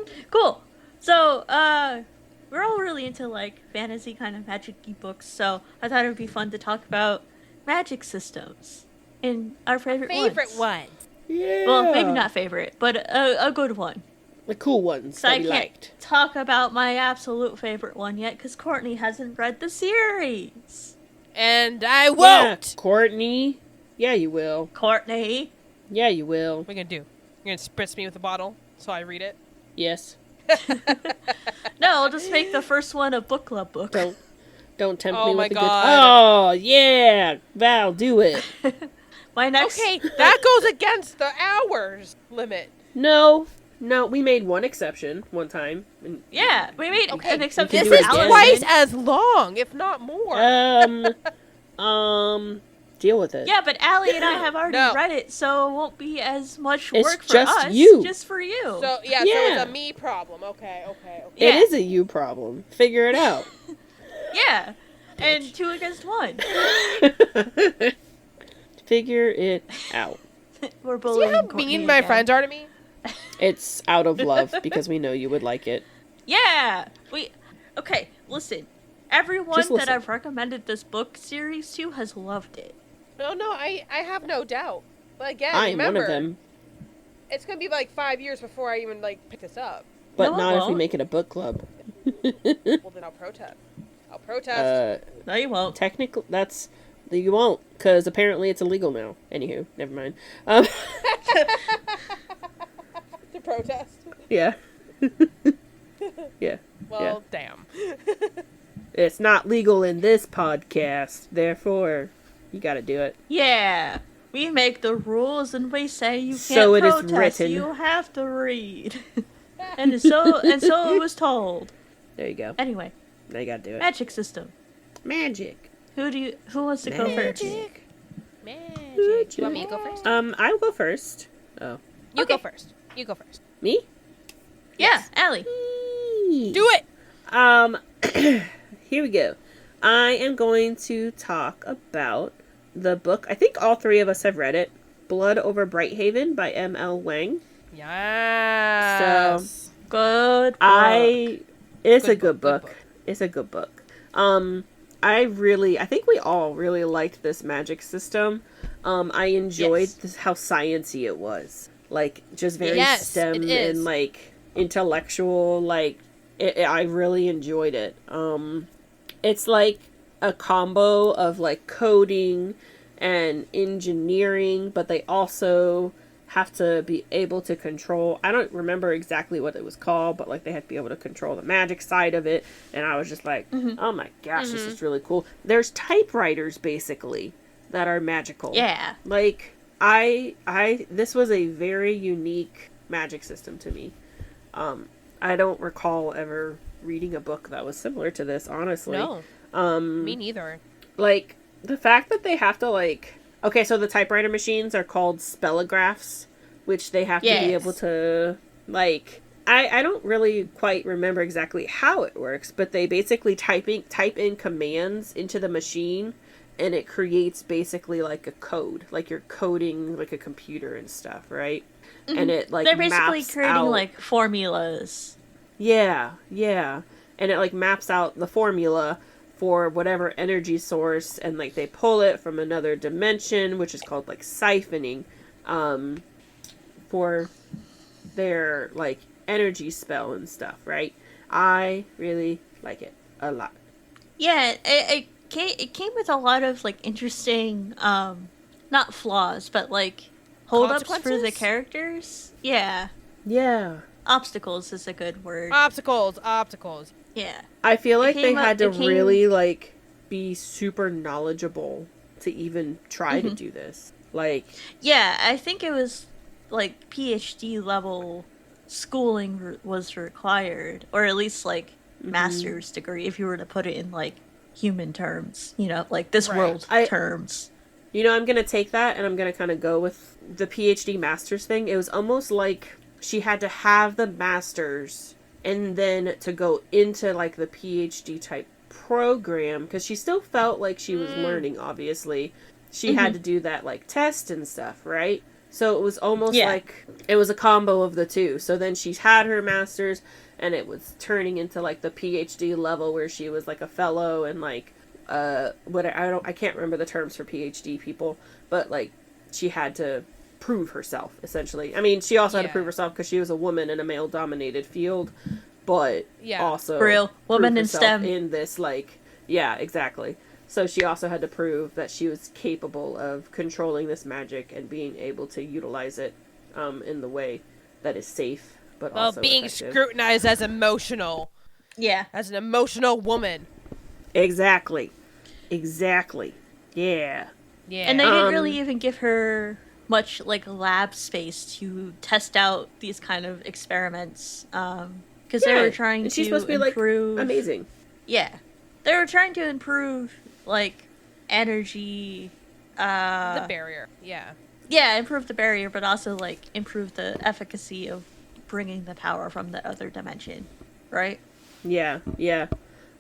week. Cool. So, we're all really into like fantasy kind of magic-y books, so I thought it would be fun to talk about magic systems and our favorite One. Yeah. Well, maybe not favorite, but a good one. The cool ones So that I we can't liked. talk about my absolute favorite one yet because Courtney hasn't read the series. And I Yeah, won't. Courtney. Yeah, you will. Courtney. Yeah, you will. What are you gonna do? You're gonna spritz me with a bottle so I read it? Yes. No, I'll just make the first one a book club book. Don't tempt Oh me my with a God. good. Oh yeah, Val, do it. My next. Okay, that goes against the hours limit. No, we made one exception one time. And, Yeah, we made an exception. can This do for it is again. twice Allison. as long, if not more. Deal with it. Yeah, but Allie and I have already No. read it, so it won't be as much It's work for just us. you. Just for you. So Yeah. it's a me problem. Okay. Yeah. It is a you problem. Figure it out. Yeah. And 2 against 1. Figure it out. We're See bullying how Courtney mean my again. friends are to me? It's out of love because we know you would like it. Yeah. Okay, listen. Everyone Just listen. that I've recommended this book series to has loved it. No, I have no doubt. But again, I am remember, one of them, it's gonna be like 5 years before I even pick this up. but No, it not if we won't. make it a book club. Well, then I'll protest. No, you won't. Technically, you won't, because apparently it's illegal now. Anywho, never mind. To protest. Yeah. Yeah. Well, damn. It's not legal in this podcast, therefore, you gotta do it. Yeah. We make the rules and we say you can't So it is protest. written. You have to read. and so it was told. There you go. Anyway, Now you gotta do it. magic system. Magic. Who wants to go first? Magic. Magic. You want me to go first? I will go first. Oh. You Okay. go first. You go first. Me? Yeah, Allie. Do it! Here we go. I am going to talk about the book. I think all 3 of us have read it. Blood Over Brighthaven by M.L. Wang. Yes. Good book. It's a Good good book, book. good book. It's a good book. I think we all really liked this magic system. I enjoyed Yes. how sciencey it was. Like, just very Yes, STEM it is. and, intellectual, I really enjoyed it. It's like a combo of, coding and engineering, but they also have to be able to control, I don't remember exactly what it was called, but they have to be able to control the magic side of it, and I was just like, oh my gosh, this is really cool. There's typewriters basically that are magical. Yeah. This was a very unique magic system to me. I don't recall ever reading a book that was similar to this, honestly. No. Me neither. The fact that they have to okay, so the typewriter machines are called spellagraphs, which they have to be Yes. able to I don't really quite remember exactly how it works, but they basically type in commands into the machine, and it creates basically a code, you're coding a computer and stuff, right? And it They're basically maps creating out, formulas. yeah, and it maps out the formula for whatever energy source, and they pull it from another dimension, which is called siphoning, for their energy spell and stuff, right? I really like it a lot. Yeah, it came with a lot of interesting, not flaws, but holdups for the Consequences? characters. Yeah, Yeah. obstacles is a good word. Obstacles. Yeah, I feel like they came had to it came- really be super knowledgeable to even try to do this. Like, Yeah, I think it was like PhD level schooling was required, or at least like master's degree if you were to put it in like human terms, like this Right. world I terms. I'm gonna take that and I'm gonna kind of go with the PhD master's thing. It was almost like she had to have the master's and then to go into like the PhD type program, because she still felt like she was learning. Obviously, she had to do that like test and stuff, right? So it was almost like it was a combo of the two. So then she had her master's and it was turning into like the PhD level where she was like a fellow and like I can't remember the terms for PhD people, but like she had to prove herself essentially. I mean, she also had to prove herself because she was a woman in a male dominated field, but also real woman in STEM in this like exactly. So she also had to prove that she was capable of controlling this magic and being able to utilize it in the way that is safe but also being effective. Scrutinized as emotional. Yeah. As an emotional woman. Exactly. Yeah. Yeah. And they didn't really even give her much like lab space to test out these kind of experiments, because they were trying to she's supposed to be improve. Like amazing. Yeah, they were trying to improve like energy. The barrier. Yeah. Yeah, improve the barrier, but also like improve the efficacy of bringing the power from the other dimension, right? Yeah.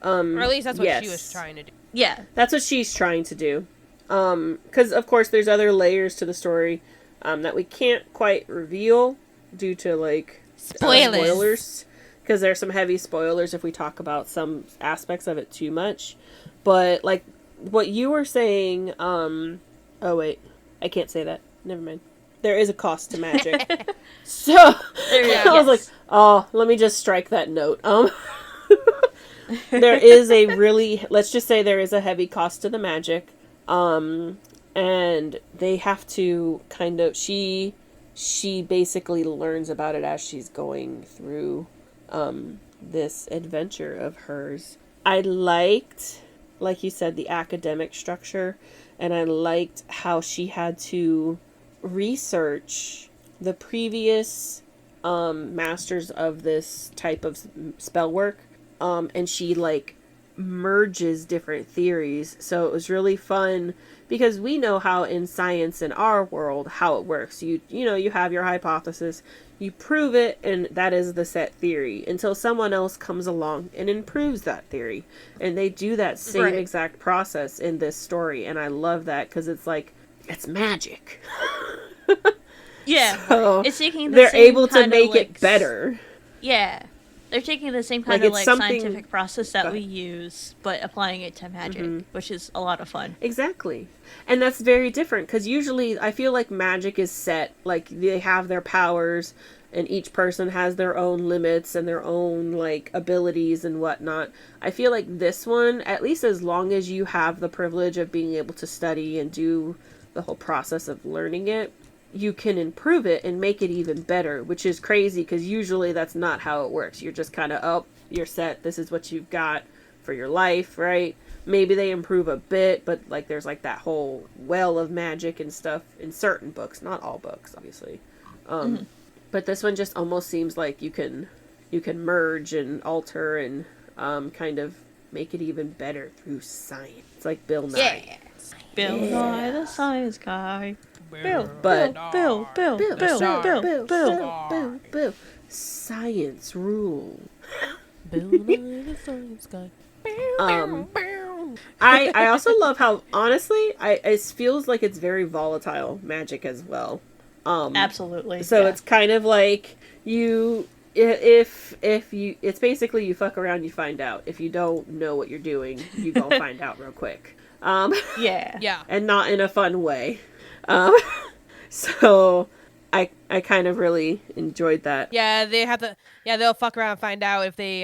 Or at least that's what she yes. was trying to do. Yeah. That's what she's trying to do. Because of course there's other layers to the story that we can't quite reveal due to like spoilers. Because there's some heavy spoilers if we talk about some aspects of it too much. But like what you were saying, oh wait, I can't say that. Never mind. There is a cost to magic. So I was like, oh, let me just strike that note. There is a really, let's just say there is a heavy cost to the magic. And they have to kind of, she basically learns about it as she's going through, this adventure of hers. I liked, like you said, the academic structure, and I liked how she had to research the previous, masters of this type of spell work. And she like merges different theories. So it was really fun because we know how in science in our world how it works. You have your hypothesis, you prove it, and that is the set theory until someone else comes along and improves that theory. And they do that same exact process in this story, and I love that because it's like it's magic. Yeah, so it's taking the they're same able to make like, it better. Yeah. They're taking the same kind Like, of like scientific process that we use, but applying it to magic, which is a lot of fun. Exactly. And that's very different because usually I feel like magic is set, like they have their powers and each person has their own limits and their own like abilities and whatnot. I feel like this one, at least as long as you have the privilege of being able to study and do the whole process of learning it, you can improve it and make it even better, which is crazy because usually that's not how it works. You're just kind of, oh, you're set. This is what you've got for your life, right? Maybe they improve a bit, but like there's like that whole well of magic and stuff in certain books, not all books, obviously. But this one just almost seems like you can merge and alter and kind of make it even better through science. It's like Bill Nye. Yeah. Bill Nye, the science guy. Bill. Science rule. Bill Nye the Science Guy. I also love how, honestly, it feels like it's very volatile magic as well. Absolutely. So it's kind of like if you, it's basically you fuck around, you find out. If you don't know what you're doing, you gonna find out real quick. Yeah. And not in a fun way. So I kind of really enjoyed that. Yeah, they'll fuck around and find out if they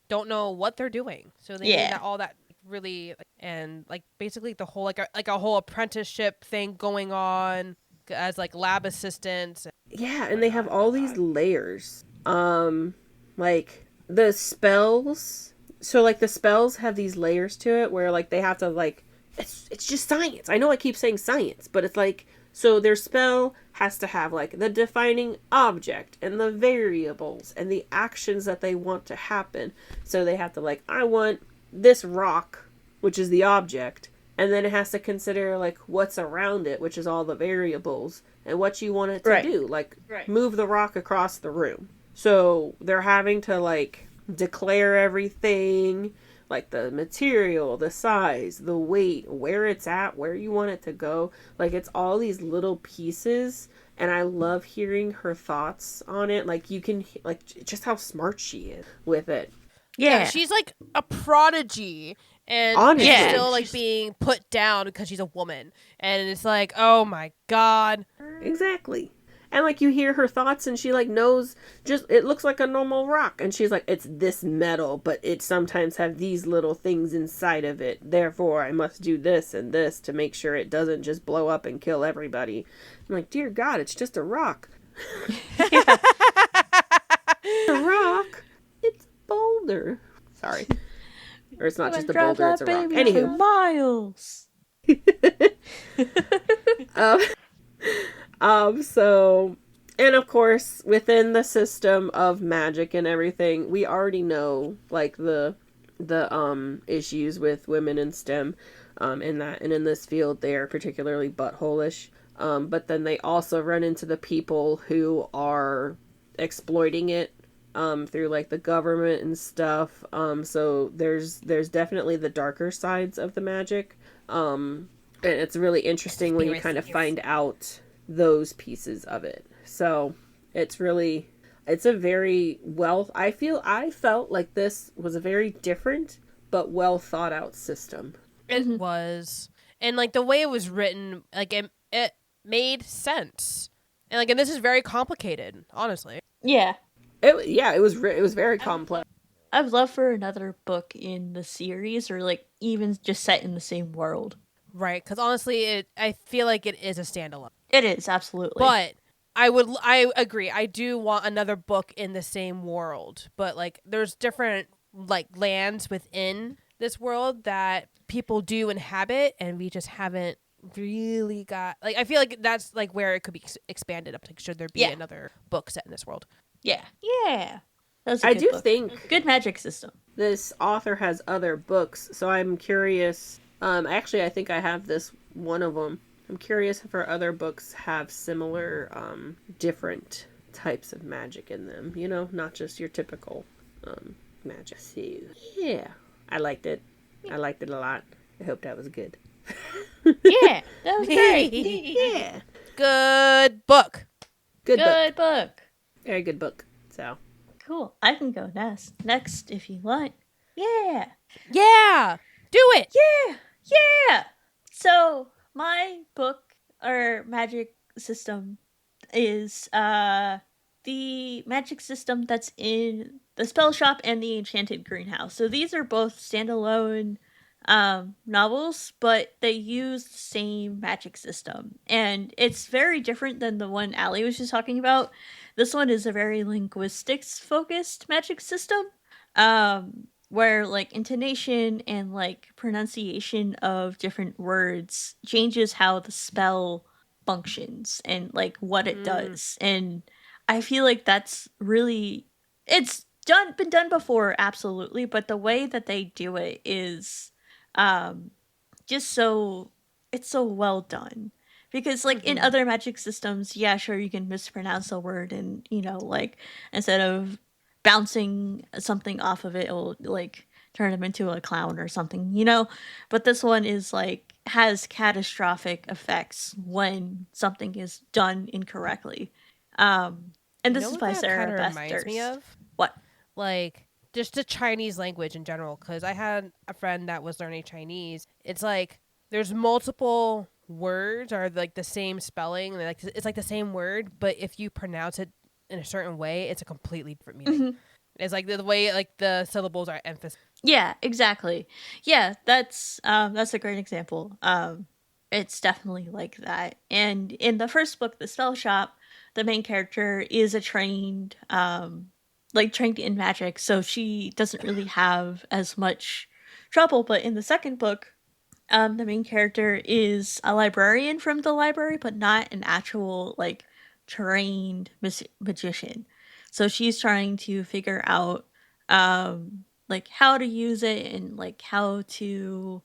don't know what they're doing. So they need all that really, and like basically the whole like a whole apprenticeship thing going on as like lab assistants. Yeah, and they have all these layers. Like the spells. So like the spells have these layers to it where like they have to like it's just science. I know I keep saying science, but it's like, so their spell has to have like the defining object and the variables and the actions that they want to happen. So they have to like, I want this rock, which is the object, and then it has to consider like what's around it, which is all the variables, and what you want it to do, like move the rock across the room. So they're having to like declare everything, like the material, the size, the weight, where it's at, where you want it to go. Like it's all these little pieces, and I love hearing her thoughts on it. Like you can like just how smart she is with it. Yeah, she's like a prodigy, and Honestly. is still like being put down because she's a woman, and it's like, oh my god. Exactly. And like you hear her thoughts, and she like knows, just it looks like a normal rock, and she's like, it's this metal, but it sometimes have these little things inside of it, therefore I must do this and this to make sure it doesn't just blow up and kill everybody. I'm like, dear god, it's just a rock. A rock. It's a boulder. Sorry. Or it's not just a boulder, it's a rock. Anywho. Miles. So, and of course, within the system of magic and everything, we already know, like, the issues with women in STEM, in that, and in this field, they are particularly butthole-ish. But then they also run into the people who are exploiting it, through, like, the government and stuff. So there's definitely the darker sides of the magic. And it's really interesting when you kind of find out those pieces of it. So it's a very I felt like this was a very different but well thought out system. It was. And like the way it was written, like it made sense. And like, and this is very complicated, honestly. Yeah. It was very complex. I would love for another book in the series, or like even just set in the same world. Right, because honestly, I feel like it is a standalone. It is, absolutely. But I agree. I do want another book in the same world. But like, there's different like lands within this world that people do inhabit, and we just haven't really got, like, I feel like that's like where it could be expanded up to. Should there be another book set in this world? Yeah. I do think good magic system. This author has other books, so I'm curious. Actually, I think I have this one of them. I'm curious if her other books have similar, different types of magic in them. You know, not just your typical, magic. So, yeah, I liked it. I liked it a lot. I hope that was good. Yeah, that was great. Yeah. Good book. Good book. Very good book. So. Cool. I can go next if you want. Yeah. Yeah. Do it. Yeah. So my book or magic system is the magic system that's in the Spellshop and the Enchanted Greenhouse. So these are both standalone novels, but they use the same magic system, and it's very different than the one Allie was just talking about. This one is a very linguistics focused magic system, where like intonation and like pronunciation of different words changes how the spell functions and like what it does. And I feel like that's really, it's been done before, absolutely, but the way that they do it is just so, it's so well done. Because like in other magic systems, yeah, sure, you can mispronounce a word, and you know, like instead of bouncing something off of it, it'll like turn them into a clown or something, you know. But this one is like has catastrophic effects when something is done incorrectly. And this is by Sarah Beth reminds Durst. me of What? Like just the Chinese language in general, because I had a friend that was learning Chinese. It's like there's multiple words are like the same spelling, like it's like the same word, but if you pronounce it in a certain way, it's a completely different meaning. It's like the way like the syllables are emphasized. Yeah, exactly. Yeah, that's a great example. It's definitely like that. And in the first book, The Spellshop, the main character is a trained trained in magic, so she doesn't really have as much trouble. But in the second book, The main character is a librarian from the library, but not an actual like trained magician. So she's trying to figure out like how to use it and like how to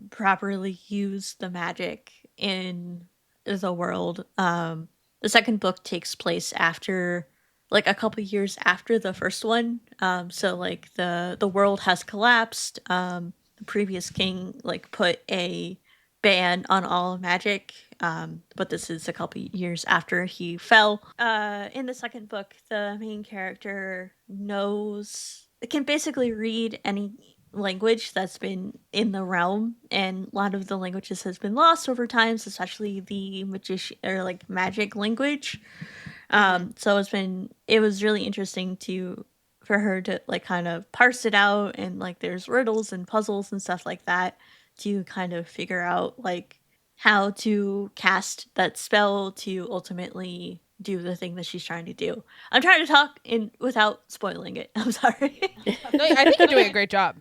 properly use the magic in the world. The second book takes place after like a couple years after the first one. So like the world has collapsed. The previous king like put a ban on all magic, but this is a couple years after he fell. In the second book, the main character knows can basically read any language that's been in the realm, and a lot of the languages has been lost over time, especially the magician or like magic language. So it was really interesting to for her to like kind of parse it out, and like there's riddles and puzzles and stuff like that to kind of figure out like how to cast that spell to ultimately do the thing that she's trying to do. I'm trying to talk in without spoiling it. I'm sorry. No, I think you're doing a great job.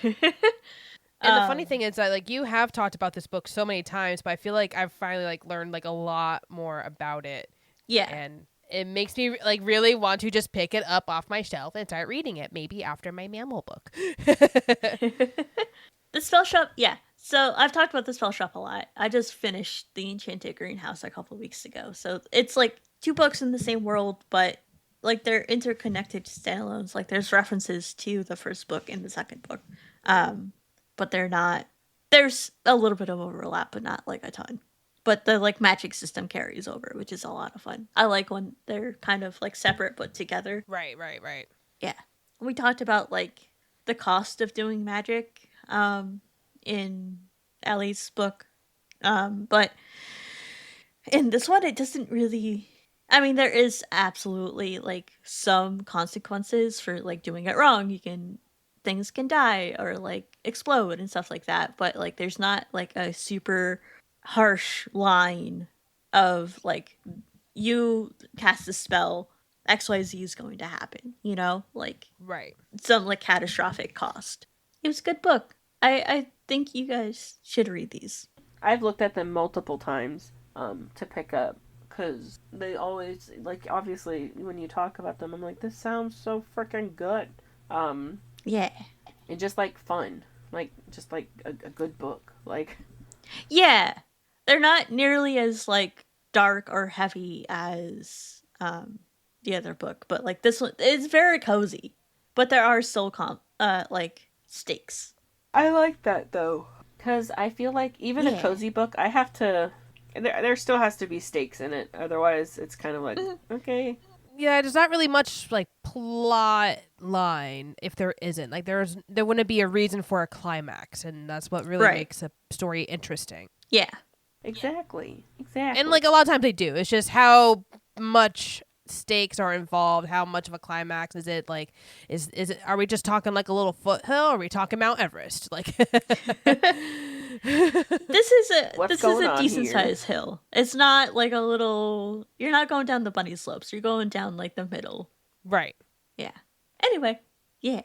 And the funny Um, thing is that like you have talked about this book so many times, but I feel like I've finally like learned like a lot more about it, yeah. and it makes me like really want to just pick it up off my shelf and start reading it, maybe after my mammal book. The spell shop, yeah. So I've talked about the spell shop a lot. I just finished the Enchanted Greenhouse a couple weeks ago. So it's like two books in the same world, but like they're interconnected standalones. Like there's references to the first book in the second book, but they're not. There's a little bit of overlap, but not like a ton. But the like magic system carries over, which is a lot of fun. I like when they're kind of like separate but together. Right. Yeah. We talked about like the cost of doing magic in Ellie's book. But in this one it doesn't really I mean there is absolutely like some consequences for like doing it wrong. You can things can die or like explode and stuff like that, but like there's not like a super harsh line of like you cast a spell XYZ is going to happen, you know? Like Right. some like catastrophic cost. It was a good book. I think you guys should read these. I've looked at them multiple times to pick up because they always like obviously when you talk about them I'm like this sounds so freaking good. Yeah. And just like fun, like just like a good book. Like Yeah. They're not nearly as like dark or heavy as the other book, but like this one is very cozy. But there are still like stakes. I like that though because I feel like even a Yeah. cozy book I have to there still has to be stakes in it otherwise it's kind of like okay. Yeah, there's not really much like plot line if there isn't. Like there wouldn't be a reason for a climax, and that's what really Right. makes a story interesting. Yeah. Exactly. Exactly. And like a lot of times they do. It's just how much stakes are involved, how much of a climax is it, like is it are we just talking like a little foothill, or are we talking Mount Everest? Like What's this is going a on decent here? sized hill. It's not like a little you're not going down the bunny slopes. You're going down like the middle. Right. Yeah. Anyway, yeah.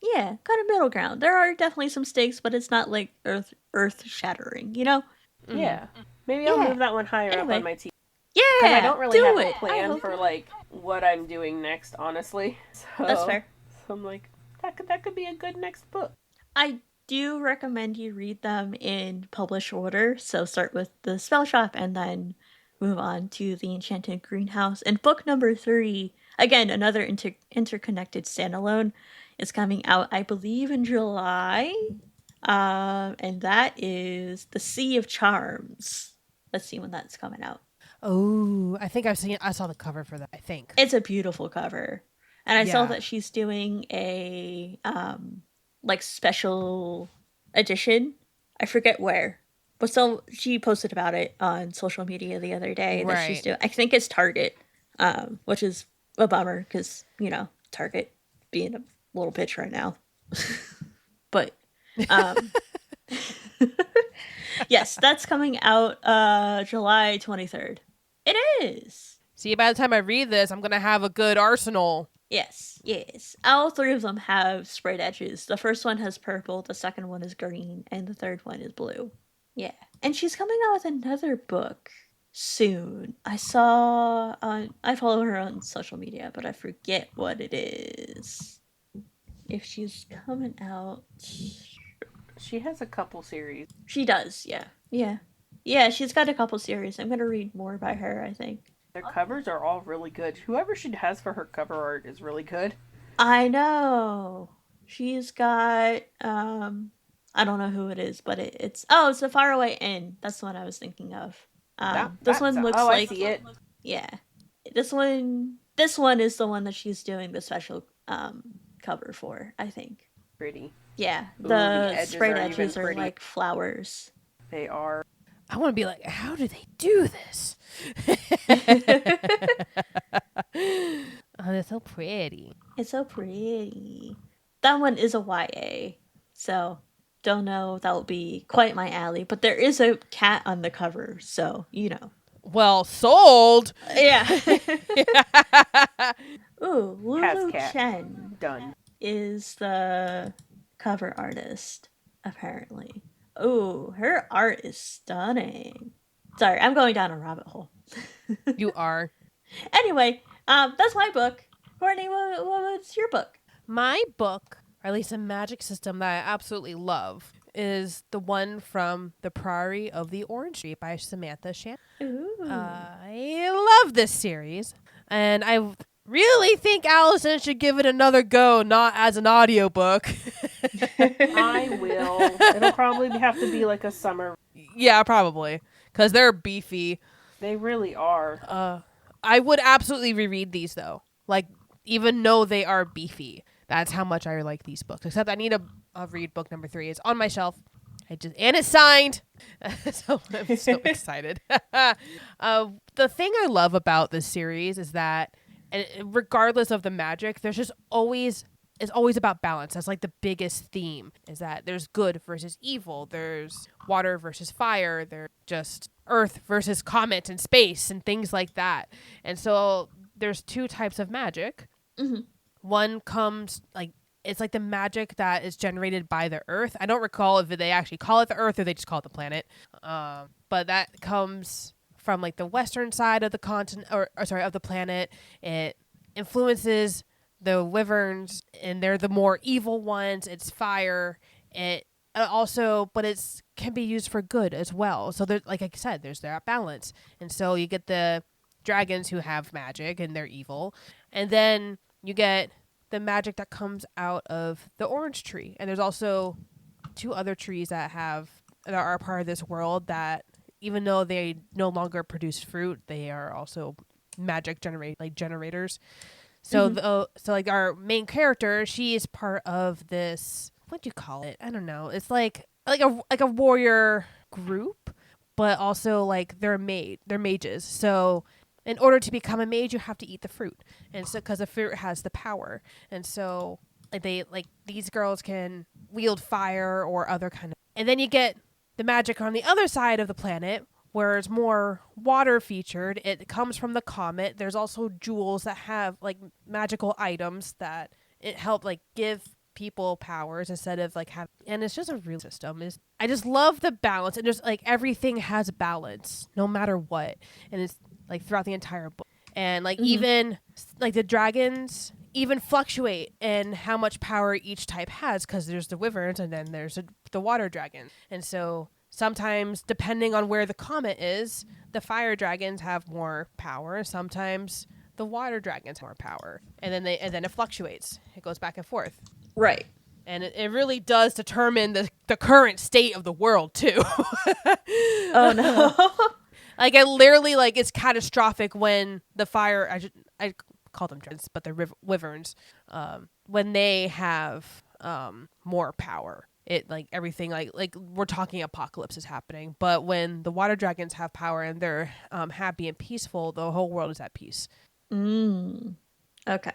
Yeah, kind of middle ground. There are definitely some stakes, but it's not like earth shattering, you know? Yeah. Maybe I'll Yeah. move that one higher Anyway. up on my team. Yeah. Because I don't really do have it. a plan hope- for like what I'm doing next, honestly. So, That's fair. So I'm like, that could be a good next book. I do recommend you read them in published order. So start with the spell shop and then move on to the Enchanted Greenhouse. And book number 3, again, another interconnected standalone, is coming out, I believe, in July. And that is The Sea of Charms. Let's see when that's coming out. Oh, I saw the cover for that, I think. It's a beautiful cover. And I saw Yeah. that she's doing a like special edition. I forget where. But so she posted about it on social media the other day that she's Right. doing. I think it's Target, which is a bummer because, you know, Target being a little bitch right now. But yes, that's coming out July 23rd. It is. See, by the time I read this, I'm gonna have a good arsenal Yes, yes. All three of them have sprayed edges. The first one has purple, the second one is green, and the third one is blue. Yeah. And she's coming out with another book soon. I follow her on social media, but I forget what it is. If she's coming out. She has a couple series. She does, yeah. Yeah. Yeah, she's got a couple series. I'm going to read more by her, I think. Their covers are all really good. Whoever she has for her cover art is really good. I know. She's got I don't know who it is, but it's the Faraway Inn. That's the one I was thinking of. This one looks like I see it. Yeah. This one is the one that she's doing the special cover for, I think. Pretty. Yeah. Ooh, The sprayed are edges are pretty. like flowers. They are. I want to be like, how do they do this? Oh, they're so pretty. It's so pretty. That one is a YA, so don't know if that will be quite my alley. But there is a cat on the cover, so you know. Well, sold. Yeah. Ooh, Lulu Cat. Chen Done. is the cover artist, apparently. Ooh, her art is stunning. Sorry, I'm going down a rabbit hole. You are. Anyway, that's my book. Courtney, what's your book? My book, or at least a magic system that I absolutely love, is the one from the Priory of the Orange Tree by Samantha Shannon. Ooh. I love this series, and I really think Allison should give it another go, not as an audiobook. I will. It'll probably have to be like a summer. Yeah, probably, because they're beefy. They really are. I would absolutely reread these, though. Like, even though they are beefy. That's how much I like these books. Except I need a read book number 3. It's on my shelf. And it's signed. So I'm so excited. The thing I love about this series is that, and regardless of the magic, there's just always... It's always about balance. That's like the biggest theme, is that there's good versus evil. There's water versus fire. There's just earth versus comet and space and things like that. And so there's 2 types of magic. Mm-hmm. One comes it's like the magic that is generated by the earth. I don't recall if they actually call it the earth or they just call it the planet. But that comes from like the western side of the continent, or sorry, of the planet. It influences the wyverns, and they're the more evil ones. It's fire. It also, but it's can be used for good as well. So there's, like I said, there's that balance. And so you get the dragons who have magic and they're evil, and then you get the magic that comes out of the orange tree. And there's also 2 other trees that are part of this world that, even though they no longer produce fruit, they are also magic generators. So so like our main character, she is part of this, what do you call it? I don't know. It's like a warrior group, but also like they're mages. So in order to become a mage, you have to eat the fruit. And so because the fruit has the power. And so these girls can wield fire or other kind of. And then you get the magic on the other side of the planet, where it's more water featured. It comes from the comet. There's also jewels that have like magical items that it help like give people powers instead of like have. And it's just a real system. I just love the balance, and just like everything has balance no matter what, and it's like throughout the entire book. And like even like the dragons even fluctuate in how much power each type has, because there's the wyverns and then there's the water dragon. And so sometimes, depending on where the comet is, the fire dragons have more power. Sometimes the water dragons have more power, and then it fluctuates. It goes back and forth. Right. And it really does determine the current state of the world too. Oh no. Like I literally it's catastrophic when the fire. I call them dragons, but they're wyverns. When they have more power. It like everything like we're talking apocalypse is happening, but when the water dragons have power and they're happy and peaceful, the whole world is at peace. Okay.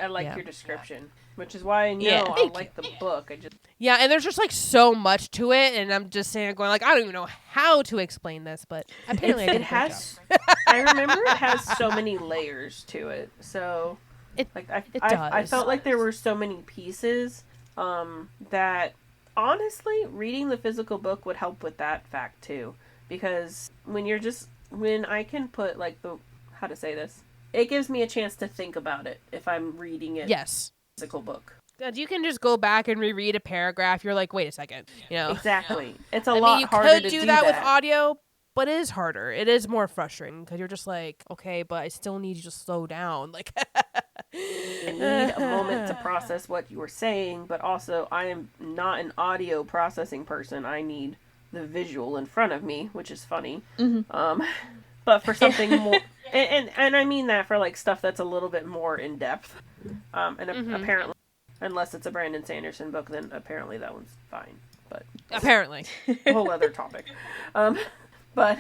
I like your description, which is why I know I like the book. And there's just like so much to it, and I'm just saying, going like, I don't even know how to explain this, but apparently it has. I remember it has so many layers to it. So It Like it I does. felt like there were so many pieces that honestly reading the physical book would help with that fact too, because when I can put like the how to say this, it gives me a chance to think about it if I'm reading it Yes. physical book. You can just go back and reread a paragraph. You're like, wait a second. Exactly. It's a I lot mean, you harder could to do do that with audio, but it is harder. It is more frustrating because you're just like, okay, but I still need you to slow down. Like, I need a moment to process what you were saying, but also I am not an audio processing person. I need the visual in front of me, which is funny. But for something more, and I mean that for like stuff that's a little bit more in depth. Apparently, unless it's a Brandon Sanderson book, then apparently that one's fine. But apparently, a whole other topic. But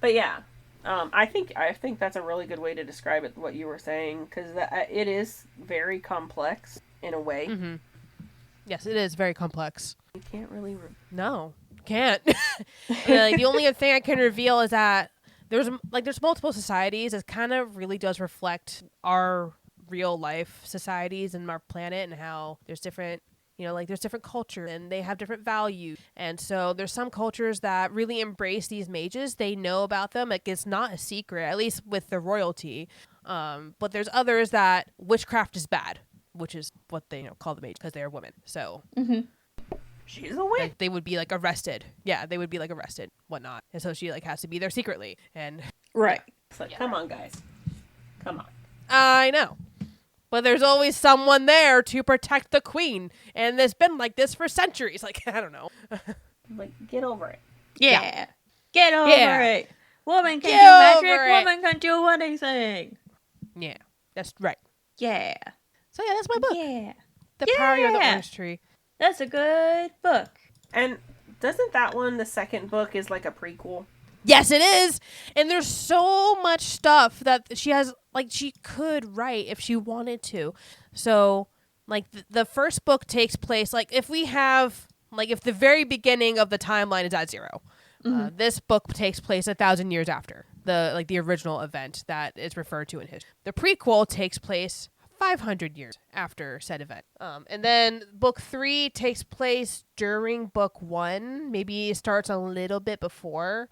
yeah. I think that's a really good way to describe it. What you were saying, because it is very complex in a way. Mm-hmm. Yes, it is very complex. You can't really. No, can't. Like, the only thing I can reveal is that there's multiple societies. It kind of really does reflect our real life societies and our planet, and how there's different. There's different cultures and they have different values. And so there's some cultures that really embrace these mages. They know about them. Like, it's not a secret, at least with the royalty. But there's others that witchcraft is bad, which is what they call the mage because they are women. So she's a witch. like, they would be like arrested. Yeah, they would be like arrested, whatnot. And so she like has to be there secretly. And Right. It's like, come on, guys. Come on. I know. But there's always someone there to protect the queen. And it's been like this for centuries. Like, I don't know. Like, get over it. Yeah. Get over it. Woman can Get do magic. over it. Woman can do anything. Yeah, that's right. Yeah. So yeah, that's my book. Yeah. The Priory of the Orange Tree. That's a good book. And doesn't that one, the second book, is like a prequel? Yes, it is. And there's so much stuff that she has, like, she could write if she wanted to. So, like, the first book takes place, like, if the very beginning of the timeline is at 0, this book takes place 1,000 years after the original event that is referred to in history. The prequel takes place 500 years after said event. And then book 3 takes place during book 1. Maybe it starts a little bit before.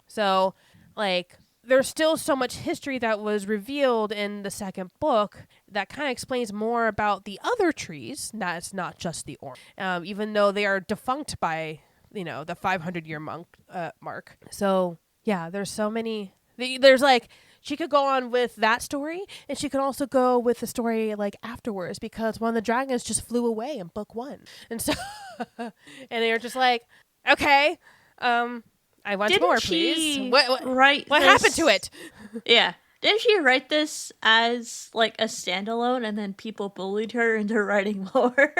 So, like, there's still so much history that was revealed in the second book that kind of explains more about the other trees. That's not just the orange, even though they are defunct by, the 500-year mark. So, yeah, there's so many. There's, like, she could go on with that story, and she could also go with the story, like, afterwards, because one of the dragons just flew away in book 1. And so, and they're just like, okay, I want more, please. What happened to it? Yeah. Didn't she write this as, like, a standalone, and then people bullied her into writing more?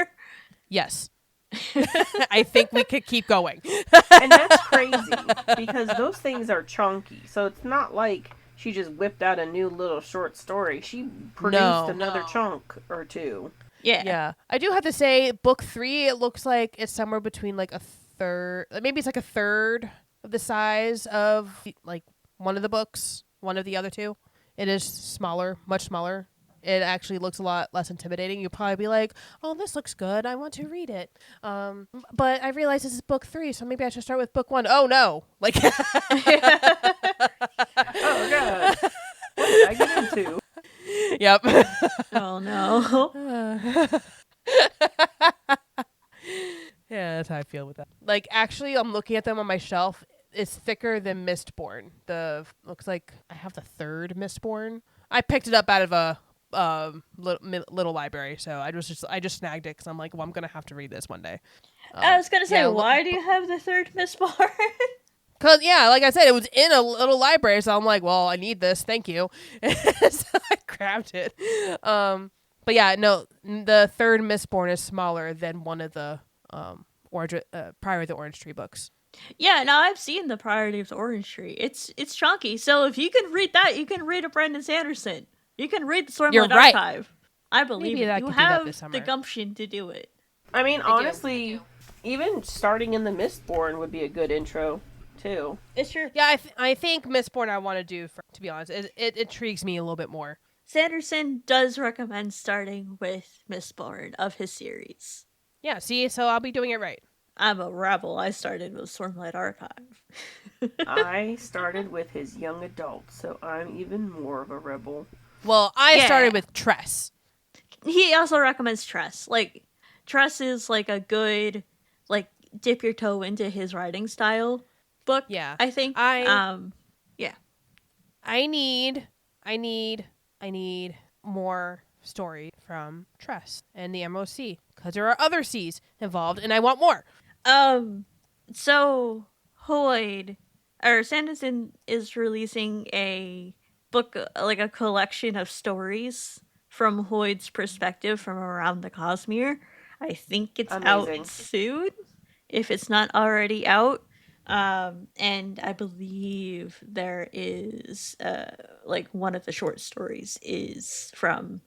Yes. I think we could keep going. And that's crazy, because those things are chunky. So it's not like she just whipped out a new little short story. She produced another chunk or two. Yeah. Yeah. I do have to say, book 3, it looks like it's somewhere between, like, a third. Maybe it's like a third of the size of, like, one of the books, one of the other two. It is smaller, much smaller. It actually looks a lot less intimidating. You'll probably be like, oh, this looks good. I want to read it. But I realize this is book 3, so maybe I should start with book 1. Oh, no. Like, Oh, God. What did I get into? Yep. Oh, no. Yeah, that's how I feel with that. Like, actually, I'm looking at them on my shelf. It's thicker than Mistborn. Looks like I have the 3rd Mistborn. I picked it up out of a little library, so I just snagged it because I'm like, well, I'm gonna have to read this one day. I was gonna say, why do you have the 3rd Mistborn? Cause yeah, like I said, it was in a little library, so I'm like, well, I need this, thank you. So I grabbed it. But yeah, no, the 3rd Mistborn is smaller than one of the Priory of the Orange Tree books. Yeah, no, I've seen the Priory of the Orange Tree. It's chunky. So if you can read that, you can read a Brandon Sanderson. You can read the Stormlight Archive. I believe Maybe it. I You could do that have this summer. the gumption to do it. I mean, honestly, even starting in the Mistborn would be a good intro, too. It's true. Yeah, I think Mistborn I want to do, to be honest. It intrigues me a little bit more. Sanderson does recommend starting with Mistborn of his series. Yeah, see, so I'll be doing it right. I'm a rebel. I started with Stormlight Archive. I started with his young adult, so I'm even more of a rebel. Well, I Yeah. started with Tress. He also recommends Tress. Like, Tress is like a good, like, dip your toe into his writing style book. Yeah. I think. Yeah. I need more story from Tress and the Emerald Sea because there are other seas involved, and I want more. So Sanderson is releasing a book, like a collection of stories from Hoyd's perspective from around the Cosmere. I think it's Amazing. out soon, if it's not already out. And I believe there is, like, one of the short stories is from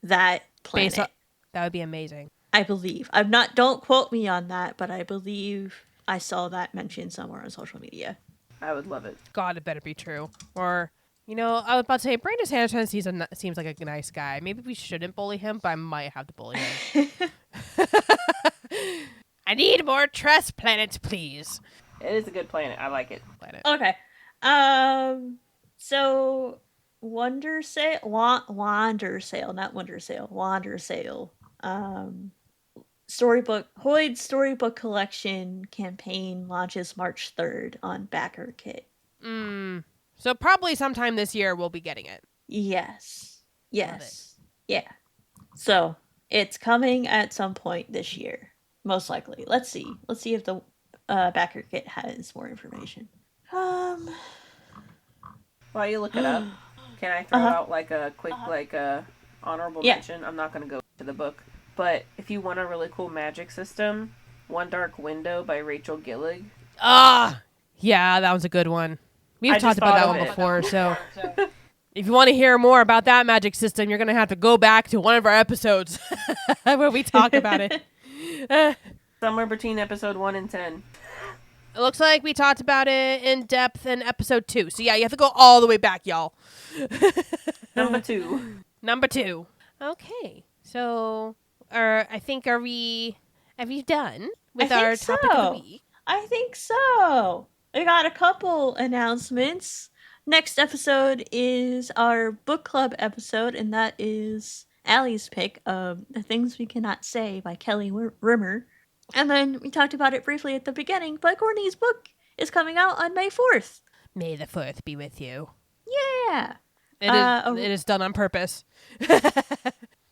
that planet. That would be amazing. I believe. Don't quote me on that, but I believe I saw that mentioned somewhere on social media. I would love it. God, it better be true. Or, I was about to say, Brandon Sanderson seems like a nice guy. Maybe we shouldn't bully him, but I might have to bully him. I need more Tress planets, please. It is a good planet. I like it. Okay. So Wandersail, not Wandersail, Wandersail. Hoyd's storybook collection campaign launches March 3rd on Backer Kit. So probably sometime this year we'll be getting it. Yes. Yeah. So it's coming at some point this year, most likely. Let's see if the Backer Kit has more information. While you look it up, can I throw out like a quick honorable mention? I'm not going to go to the book, but if you want a really cool magic system, One Dark Window by Rachel Gillig. Yeah, that was a good one. We've talked about that one before, so if you want to hear more about that magic system, you're going to have to go back to one of our episodes where we talk about it. Somewhere between episode 1 and 10. It looks like we talked about it in depth in episode 2. So yeah, you have to go all the way back, y'all. Number 2. Okay. So, I think are we done with our topic of the week? I think so. We got a couple announcements. Next episode is our book club episode, and that is Allie's pick of The Things We Cannot Say by Kelly Rimmer. And then we talked about it briefly at the beginning, but Courtney's book is coming out on May 4th. May the 4th be with you. Yeah. It is done on purpose.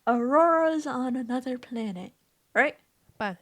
Aurora's on Another Planet. Right? By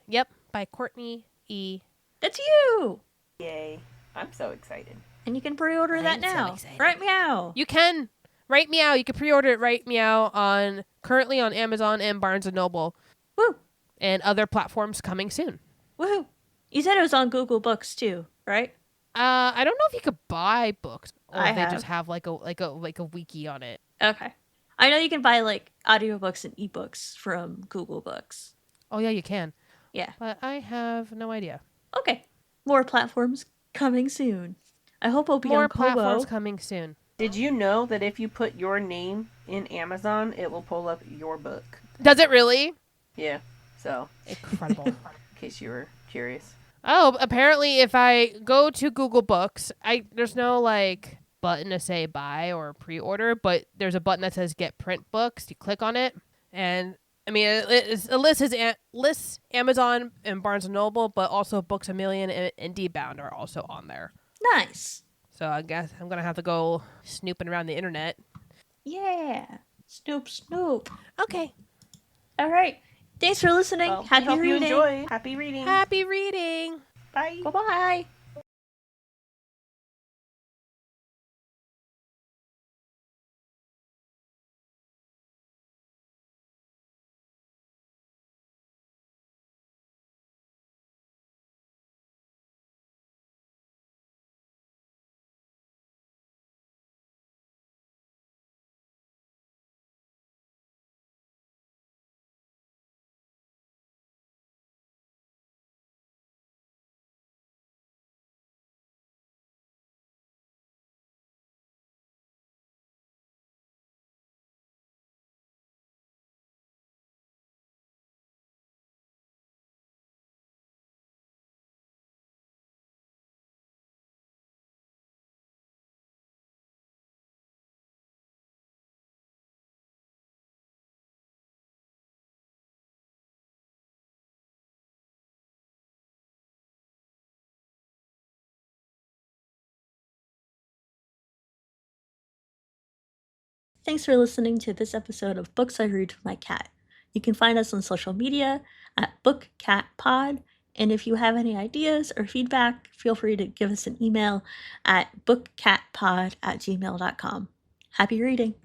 Courtney E. That's you! Yay. I'm so excited. And you can pre-order that now. So right meow. You can. Right meow. You can pre-order it right meow currently on Amazon and Barnes & Noble. Woo! And other platforms coming soon. Woohoo! You said it was on Google Books too, right? I don't know if you could buy books or if they have. just have like a wiki on it. Okay. I know you can buy like audiobooks and ebooks from Google Books. Oh yeah, you can. Yeah. But I have no idea. Okay. More platforms coming soon. I hope it'll be more on Kobo. platforms coming soon. Did you know that if you put your name in Amazon, it will pull up your book? Does it really? Yeah. So, incredible. In case you were curious. Oh, apparently if I go to Google Books, there's no like button to say buy or pre-order, but there's a button that says get print books. You click on it, and I mean it lists Amazon and Barnes & Noble, but also Books A Million and IndieBound are also on there. Nice. So I guess I'm gonna have to go snooping around the internet. Yeah. Snoop. Okay. All right. Thanks for listening. Well, Happy hope reading. you enjoy. Happy reading. Happy reading. Bye. Bye-bye. Thanks for listening to this episode of Books I Read with My Cat. You can find us on social media at BookCatPod, and if you have any ideas or feedback, feel free to give us an email at bookcatpod@gmail.com. Happy reading!